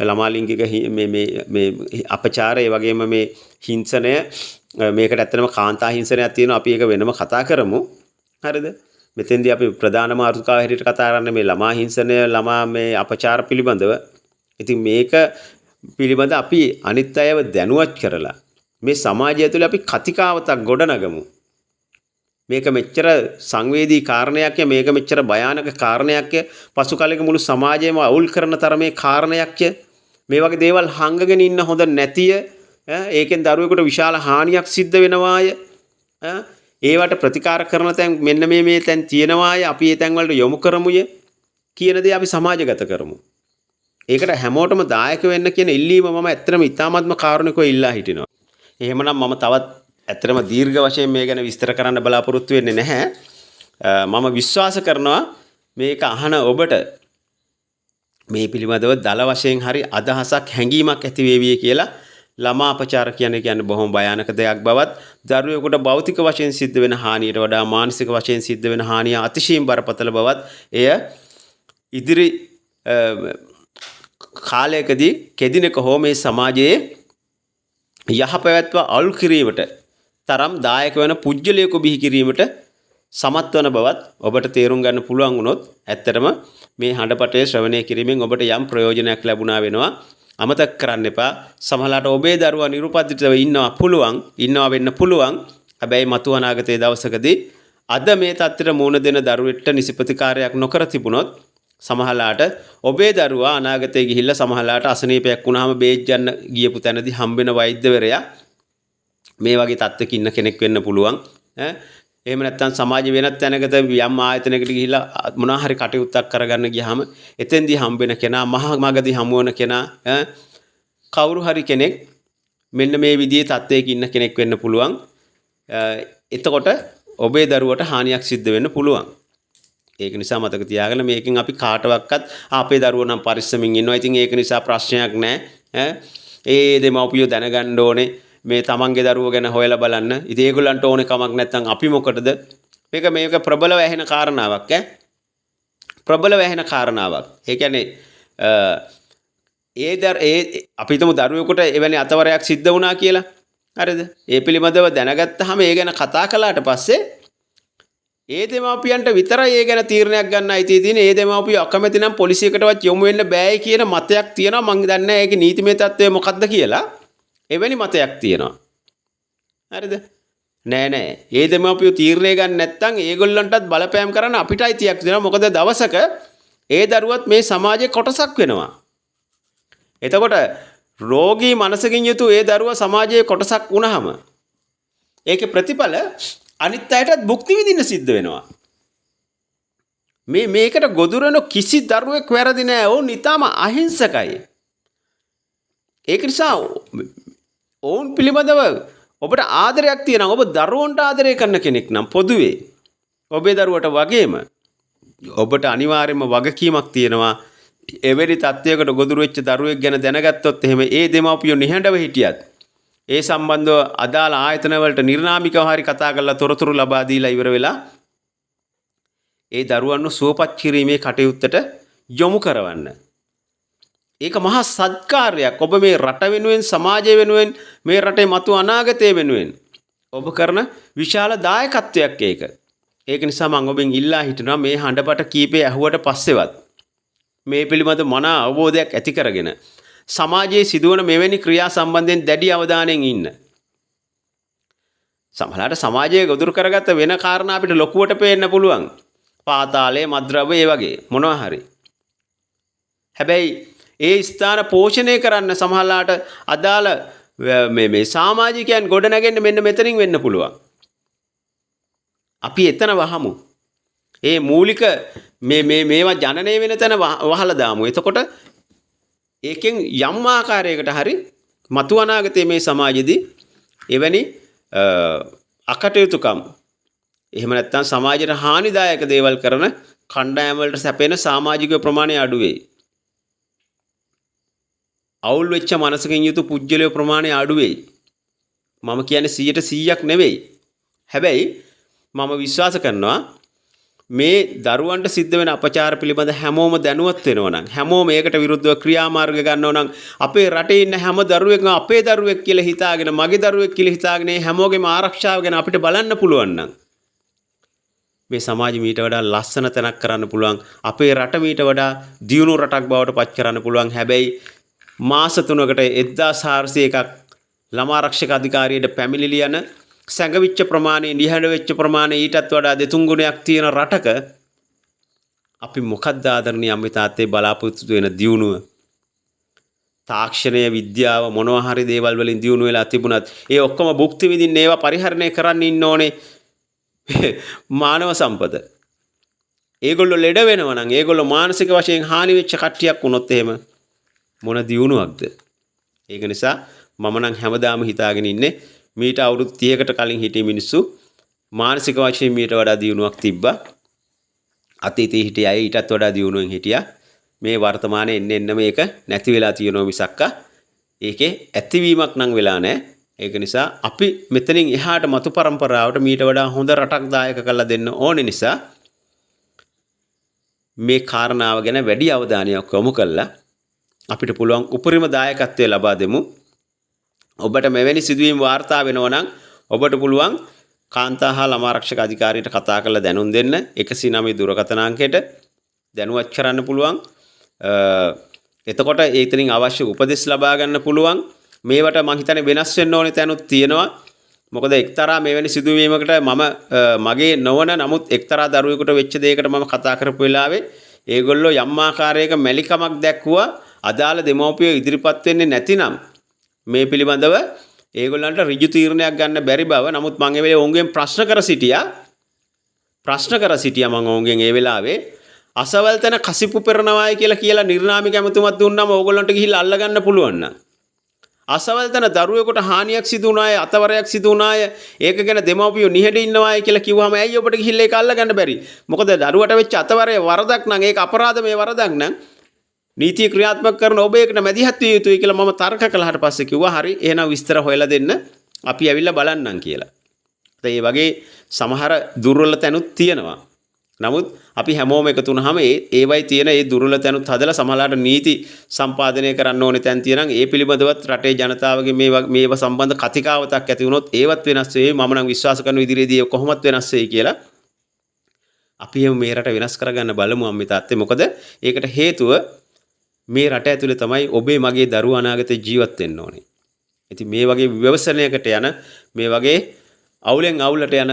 ළමා ලිංගික මේ අපචාරය වගේම මේ හිංසනය මේකට ඇත්තටම කාන්තා හිංසනයක් තියෙනවා. අපි ඒක වෙනම කතා කරමු. හරිද? මෙතෙන්දී අපි ප්‍රධාන මාතෘකාව හැටියට කතා කරන්නේ මේ ළමා හිංසනය ළමා මේ අපචාර පිළිබඳව. ඉතින් මේක පිළිබඳ අපි අනිත් අයව දැනුවත් කරලා මේ සමාජය තුළ අපි කතිකාවතක් ගොඩනගමු. මේක මෙච්චර සංවේදී කාරණයක් මේක මෙච්චර භයානක කාරණයක් පසු කාලෙක මුළු සමාජයම අවුල් කරන තරමේ කාරණයක් මේ වගේ දේවල් හංගගෙන ඉන්න හොඳ නැතිය ඒකෙන් දරුවෙකුට විශාල හානියක් සිද්ධ වෙනවාය ඒවට ප්‍රතිකාර කරන තැන් මෙන්න මේ තැන් තියෙනවාය අපි ඒ තැන් වලට යොමු කරමුය කියන දේ අපි සමාජගත කරමු. ඒකට හැමෝටම දායක වෙන්න කියන ඉල්ලීම මම ඇත්තටම ඉතාමත්ම කාරුණිකව ඉල්ලා හිටිනවා. එහෙමනම් මම තවත් ඇත්තටම දීර්ඝ වශයෙන් මේ ගැන විස්තර කරන්න බලාපොරොත්තු වෙන්නේ නැහැ. මම විශ්වාස කරනවා මේක අහන ඔබට මේ පිළිබඳව දල වශයෙන් හරි අදහසක් හැඟීමක් ඇති වේවි කියලා. ළමා අපචාර කියන්නේ බොහොම භයානක දෙයක් බවත් දරුවෙකුට භෞතික වශයෙන් සිද්ධ වෙන හානියට වඩා මානසික වශයෙන් සිද්ධ වෙන හානිය අතිශයින් බරපතල බවත් එය ඉදිරි කාලයකදී කෙදිනක හෝ මේ සමාජයේ යහපැවැත්ව අලු කිරීමට තරම් දායක වෙන පුජ්‍යලයක බිහි කිරීමට සමත් වන බවත් ඔබට තේරුම් ගන්න පුළුවන් වුණොත් ඇත්තටම මේ හඬපටේ ශ්‍රවණය කිරීමෙන් ඔබට යම් ප්‍රයෝජනයක් ලැබුණා වෙනවා. අමතක කරන්න එපා. සමහරවිට ඔබේ දරුවා නිරුපද්‍රිතව ඉන්නවා වෙන්න පුළුවන්. හැබැයි මතු අනාගතයේ දවසකදී අද මේ තත්ත්වයට මුහුණ දෙන දරුවෙක්ට නිසි ප්‍රතිකාරයක් නොකර තිබුණොත් සමහරලාට ඔබේ දරුවා අනාගතයේ ගිහිල්ලා සමහරලාට අසනීපයක් වුණාම බේත් ගන්න ගියපු තැනදී හම්බෙන වෛද්‍යවරයා මේ වගේ තත්ත්වයක ඉන්න කෙනෙක් වෙන්න පුළුවන්. එහෙම නැත්නම් සමාජයේ වෙනත් තැනකට යම් ආයතනයකට ගිහිල්ලා මොනවා හරි කටයුත්තක් කරගන්න ගියාම එතෙන්දී හම්බෙන කෙනා මහා මගදී හමු වෙන කෙනා කවුරු හරි කෙනෙක් මෙන්න මේ විදිහේ තත්ත්වයක ඉන්න කෙනෙක් වෙන්න පුළුවන්. එතකොට ඔබේ දරුවට හානියක් සිද්ධ වෙන්න පුළුවන්. ඒක නිසා මතක තියාගන්න මේකෙන් අපි කාටවත් අපේ දරුවෝ නම් පරිස්සමින් ඉන්නවා. ඉතින් ඒක නිසා ප්‍රශ්නයක් නැහැ. ඒ දෙමව්පියෝ දැනගන්න ඕනේ මේ තමන්ගේ දරුවෝ ගැන හොයලා බලන්න. ඉතින් ඒගොල්ලන්ට ඕනේ කමක් නැත්නම් අපි මොකටද? මේක ප්‍රබලව ඇහෙන කාරණාවක් ප්‍රබලව ඇහෙන කාරණාවක්. ඒ කියන්නේ අපි හිතමු දරුවෙකුට එවැනි අතවරයක් සිද්ධ වුණා කියලා. හරිද? ඒ පිළිබඳව දැනගත්තාම ඒ ගැන කතා කළාට පස්සේ ඒ දෙමාපියන්ට විතරයි ඒ ගැන තීරණයක් ගන්න අයිතිය තියෙන්නේ. ඒ දෙමාපියෝ අකමැති නම් පොලිසියකටවත් යොමු වෙන්න බෑයි කියන මතයක් තියෙනවා. මම දන්නේ නැහැ ඒකේ නීතිමය තත්ත්වය මොකක්ද කියලා. එවැනි මතයක් තියෙනවා. හරිද? නෑ. ඒ දෙමාපියෝ තීරණය ගන්න නැත්නම් ඒගොල්ලන්ටත් බලපෑම් කරන්න අපිට අයිතියක් දෙනවා. මොකද දවසක ඒ දරුවත් මේ සමාජයේ කොටසක් වෙනවා. එතකොට රෝගී මනසකින් යුතු ඒ දරුවා සමාජයේ කොටසක් වුණාම ඒකේ ප්‍රතිඵල අනිත් අයටත් භුක්ති විඳින්න සිද්ධ වෙනවා. මේකට ගොදුරු වෙන කිසි දරුවෙක් වැරදි නෑ. ඔවුන් ඊටාම අහිංසකයි. ඒක නිසා ඔවුන් පිළිබඳව ඔබට ආදරයක් තියෙනවා. ඔබ දරුවන්ට ආදරය කරන කෙනෙක් නම් පොදුවේ ඔබේ දරුවට වගේම ඔබට අනිවාර්යයෙන්ම වගකීමක් තියෙනවා. එවැනි තත්ත්වයකට ගොදුරු වෙච්ච දරුවෙක් ගැන දැනගත්තොත් එහෙම ඒ දෙමව්පියෝ නිහඬව හිටියත් ඒ සම්බන්ධව අදාළ ආයතන වලට නිර්නාමිකව හරි කතා කරලා තොරතුරු ලබා දීලා ඉවර වෙලා ඒ දරුවන්ව සුවපත් කිරීමේ කටයුත්තට යොමු කරවන්න. ඒක මහා සත්කාරයක්. ඔබ මේ රට වෙනුවෙන්, සමාජය වෙනුවෙන්, මේ රටේ මතු අනාගතය වෙනුවෙන් ඔබ කරන විශාල දායකත්වයක් ඒක. ඒක නිසා මම ඔබෙන් ඉල්ලා හිටිනවා මේ හඬපට කීපේ ඇහුවට පස්සෙවත් මේ පිළිබඳ මන අවබෝධයක් ඇති කරගෙන සමාජයේ සිදුවන මෙවැනි ක්‍රියා සම්බන්ධයෙන් දැඩි අවධානයෙන් ඉන්න. සමහරවිට සමාජයේ ගොදුරු කරගත්ත වෙන කාරණා අපිට ලොකුවට පේන්න පුළුවන්. පාතාලය, මද්ද්‍රව්‍ය ඒ වගේ මොනවා හරි. හැබැයි ඒ ස්ථාන පෝෂණය කරන්න සමහරලාට අදාළ මේ සමාජිකයන් ගොඩ නැගෙන්න මෙන්න මෙතනින් වෙන්න පුළුවන්. අපි එතන වහමු. ඒ මූලික මේවා ජනනය වෙන තැන වහලා දාමු. එතකොට ඒකෙන් යම් ආකාරයකට හරි මතු අනාගතයේ මේ සමාජෙදී එවැනි අකටයුතුකම් එහෙම නැත්නම් සමාජයට හානිදායක දේවල් කරන කණ්ඩායම් වලට සැපෙන සමාජික ප්‍රමාණය අඩු වෙයි. අවුල් වෙච්ච මනසකින් යුතු පුජ්‍යලයේ ප්‍රමාණය අඩු වෙයි. මම කියන්නේ 100% නෙවෙයි. හැබැයි මම විශ්වාස කරනවා මේ දරුවන්ට සිද්ධ වෙන අපචාර පිළිබඳ හැමෝම දැනුවත් වෙනවා නම්, හැමෝම ඒකට විරුද්ධව ක්‍රියාමාර්ග ගන්නවා නම් අපේ රටේ ඉන්න හැම දරුවෙක්ම අපේ දරුවෙක් කියලා හිතාගෙන, මගේ දරුවෙක් කියලා හිතාගෙන හැමෝගෙම ආරක්ෂාව ගැන අපිට බලන්න පුළුවන් නම් මේ සමාජෙ මීට වඩා ලස්සන තැනක් කරන්න පුළුවන්. අපේ රට මීට වඩා දියුණු රටක් බවට පත් කරන්න පුළුවන්. හැබැයි මාස 3කට 1401ක් ළමා ආරක්ෂක අධිකාරියට පැමිණිලි යන සැඟවිච්ච ප්‍රමාණය, නිහඬ වෙච්ච ප්‍රමාණය ඊටත් වඩා දෙතුන් ගුණයක් තියෙන රටක අපි මොකක්ද ආදරණීය අම්මේ තාත්තේ බලාපොරොත්තු වෙන දියුණුව? තාක්ෂණය, විද්‍යාව මොනවා හරි දේවල් වලින් දියුණු වෙලා තිබුණත් ඒ ඔක්කොම භුක්ති විඳින්න, ඒවා පරිහරණය කරන්න ඉන්න ඕනේ මානව සම්පත. ඒගොල්ලෝ ලෙඩ වෙනවා නම්, ඒගොල්ලෝ මානසික වශයෙන් හානි වෙච්ච කට්ටියක් වුණොත් එහෙම මොන දියුණුවක්ද? ඒක නිසා මම නම් හැමදාම හිතාගෙන ඉන්නේ මීට අවුරුදු 30කට කලින් හිටිය මිනිස්සු මානසික වශයෙන් මීට වඩා දියුණුවක් තිබ්බා. අතීතයේ හිටිය අය ඊටත් වඩා දියුණුවෙන් හිටියා. මේ වර්තමානයේ එන්න මේක නැති වෙලා තියෙනවා මිසක්කා ඒකේ ඇතිවීමක් නම් වෙලා නැහැ. ඒක නිසා අපි මෙතනින් එහාට මතු පරම්පරාවට මීට වඩා හොඳ රටක් දායක කරලා දෙන්න ඕනේ නිසා මේ කාරණාව ගැන වැඩි අවධානයක් යොමු කළා අපිට පුළුවන් උපරිම දායකත්වය ලබා දෙමු. ඔබට මෙවැනි සිදුවීම් වාර්තා වෙනවා නම් ඔබට පුළුවන් කාන්තා හා ළමා ආරක්ෂක අධිකාරියට කතා කරලා දැනුම් දෙන්න 109 දුරකථන අංකයට දැනුවත් කරන්න පුළුවන්. එතකොට ඒතරින් අවශ්‍ය උපදෙස් ලබා ගන්න පුළුවන්. මේවට මම හිතන්නේ වෙනස් වෙන්න ඕනේ තැනුත් තියෙනවා. මොකද එක්තරා මෙවැනි සිදුවීමකට මම මගේ නොවන නමුත් එක්තරා දරුවෙකුට වෙච්ච දෙයකට මම කතා කරපු වෙලාවේ ඒගොල්ලෝ යම් ආකාරයක මැලිකමක් දැක්වුවා. අදාළ දෙමව්පියෝ ඉදිරිපත් වෙන්නේ නැතිනම් මේ පිළිබඳව ඒගොල්ලන්ට ඍජු තීරණයක් ගන්න බැරි බව. නමුත් මම ඒ වෙලාවේ ඔවුන්ගෙන් ප්‍රශ්න කර සිටියා මම ඔවුන්ගෙන් ඒ වෙලාවේ අසවල් තැන කසිප්පු පෙරනවායි කියලා නිර්නාමික ඇමතුමක් දුන්නාම ඕගොල්ලන්ට ගිහිල්ලා අල්ලගන්න පුළුවන් නම් අසවල් තැන දරුවෙකුට හානියක් සිදු වුණාය, අතවරයක් සිදු වුණාය, ඒක ගැන දෙමව්පියෝ නිහඬ ඉන්නවායි කියලා කිව්වම ඇයි ඔබට ගිහිල්ලා ඒක අල්ලගන්න බැරි? මොකද දරුවට වෙච්ච අතවරේ වරදක් නම් ඒක අපරාධමය වරදක් නම් නීතිය ක්‍රියාත්මක කරන ඔබ ඒකට මැදිහත් විය යුතුයි කියලා මම තර්ක කළාට පස්සේ කිව්වා හරි එහෙනම් විස්තර හොයලා දෙන්න අපි ඇවිල්ලා බලන්නම් කියලා. ඒ වගේ සමහර දුර්වල තැනුත් තියෙනවා. නමුත් අපි හැමෝම එකතු වුණාම ඒවයි තියෙන ඒ දුර්වල තැනුත් හදලා සමහරලාට නීති සම්පාදනය කරන්න ඕනේ තැන් තියෙනම් ඒ පිළිබඳවත් රටේ ජනතාවගේ මේව සම්බන්ධ කතිකාවතක් ඇති වුණොත් ඒවත් වෙනස් වෙයි. මම නම් විශ්වාස කරන ඉදිරියේදී කොහොමත් වෙනස් වෙයි කියලා. අපි මේ රට වෙනස් කරගන්න බලමු අම්මේ තාත්තේ. මොකද ඒකට හේතුව මේ රට ඇතුලේ තමයි ඔබේ මගේ දරුවා අනාගතේ ජීවත් වෙන්න ඕනේ. ඉතින් මේ වගේ ව්‍යවසනයකට යන මේ වගේ අවුලෙන් අවුලට යන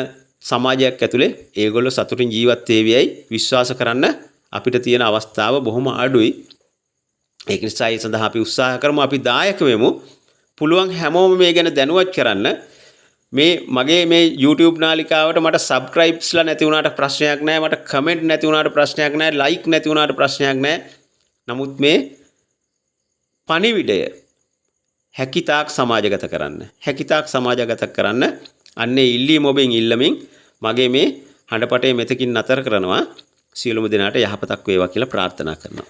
සමාජයක් ඇතුලේ ඒගොල්ලෝ සතුටින් ජීවත් වේවියයි විශ්වාස කරන්න අපිට තියෙන අවස්ථාව බොහොම අඩුයි. ඒක නිසා ඒ සඳහා අපි උත්සාහ කරමු, අපි දායක වෙමු. පුළුවන් හැමෝම මේ ගැන දැනුවත් කරන්න. මේ මගේ මේ YouTube නාලිකාවට මට සබ්ස්ක්‍රයිබ්ස්ලා නැති වුණාට ප්‍රශ්නයක් නැහැ. මට කමෙන්ට් නැති වුණාට ප්‍රශ්නයක් නැහැ. ලයික් නැති වුණාට ප්‍රශ්නයක් නැහැ. නමුත් මේ පණිවිඩය හැකිතාක් සමාජගත කරන්න. හැකිතාක් සමාජගත කරන්න. අන්නේ ඉල්ලීම ඔබෙන් ඉල්ලමින් මගේ මේ හඬපටේ මෙතකින් නතර කරනවා. සියලුම දෙනාට යහපතක් වේවා කියලා ප්‍රාර්ථනා කරනවා.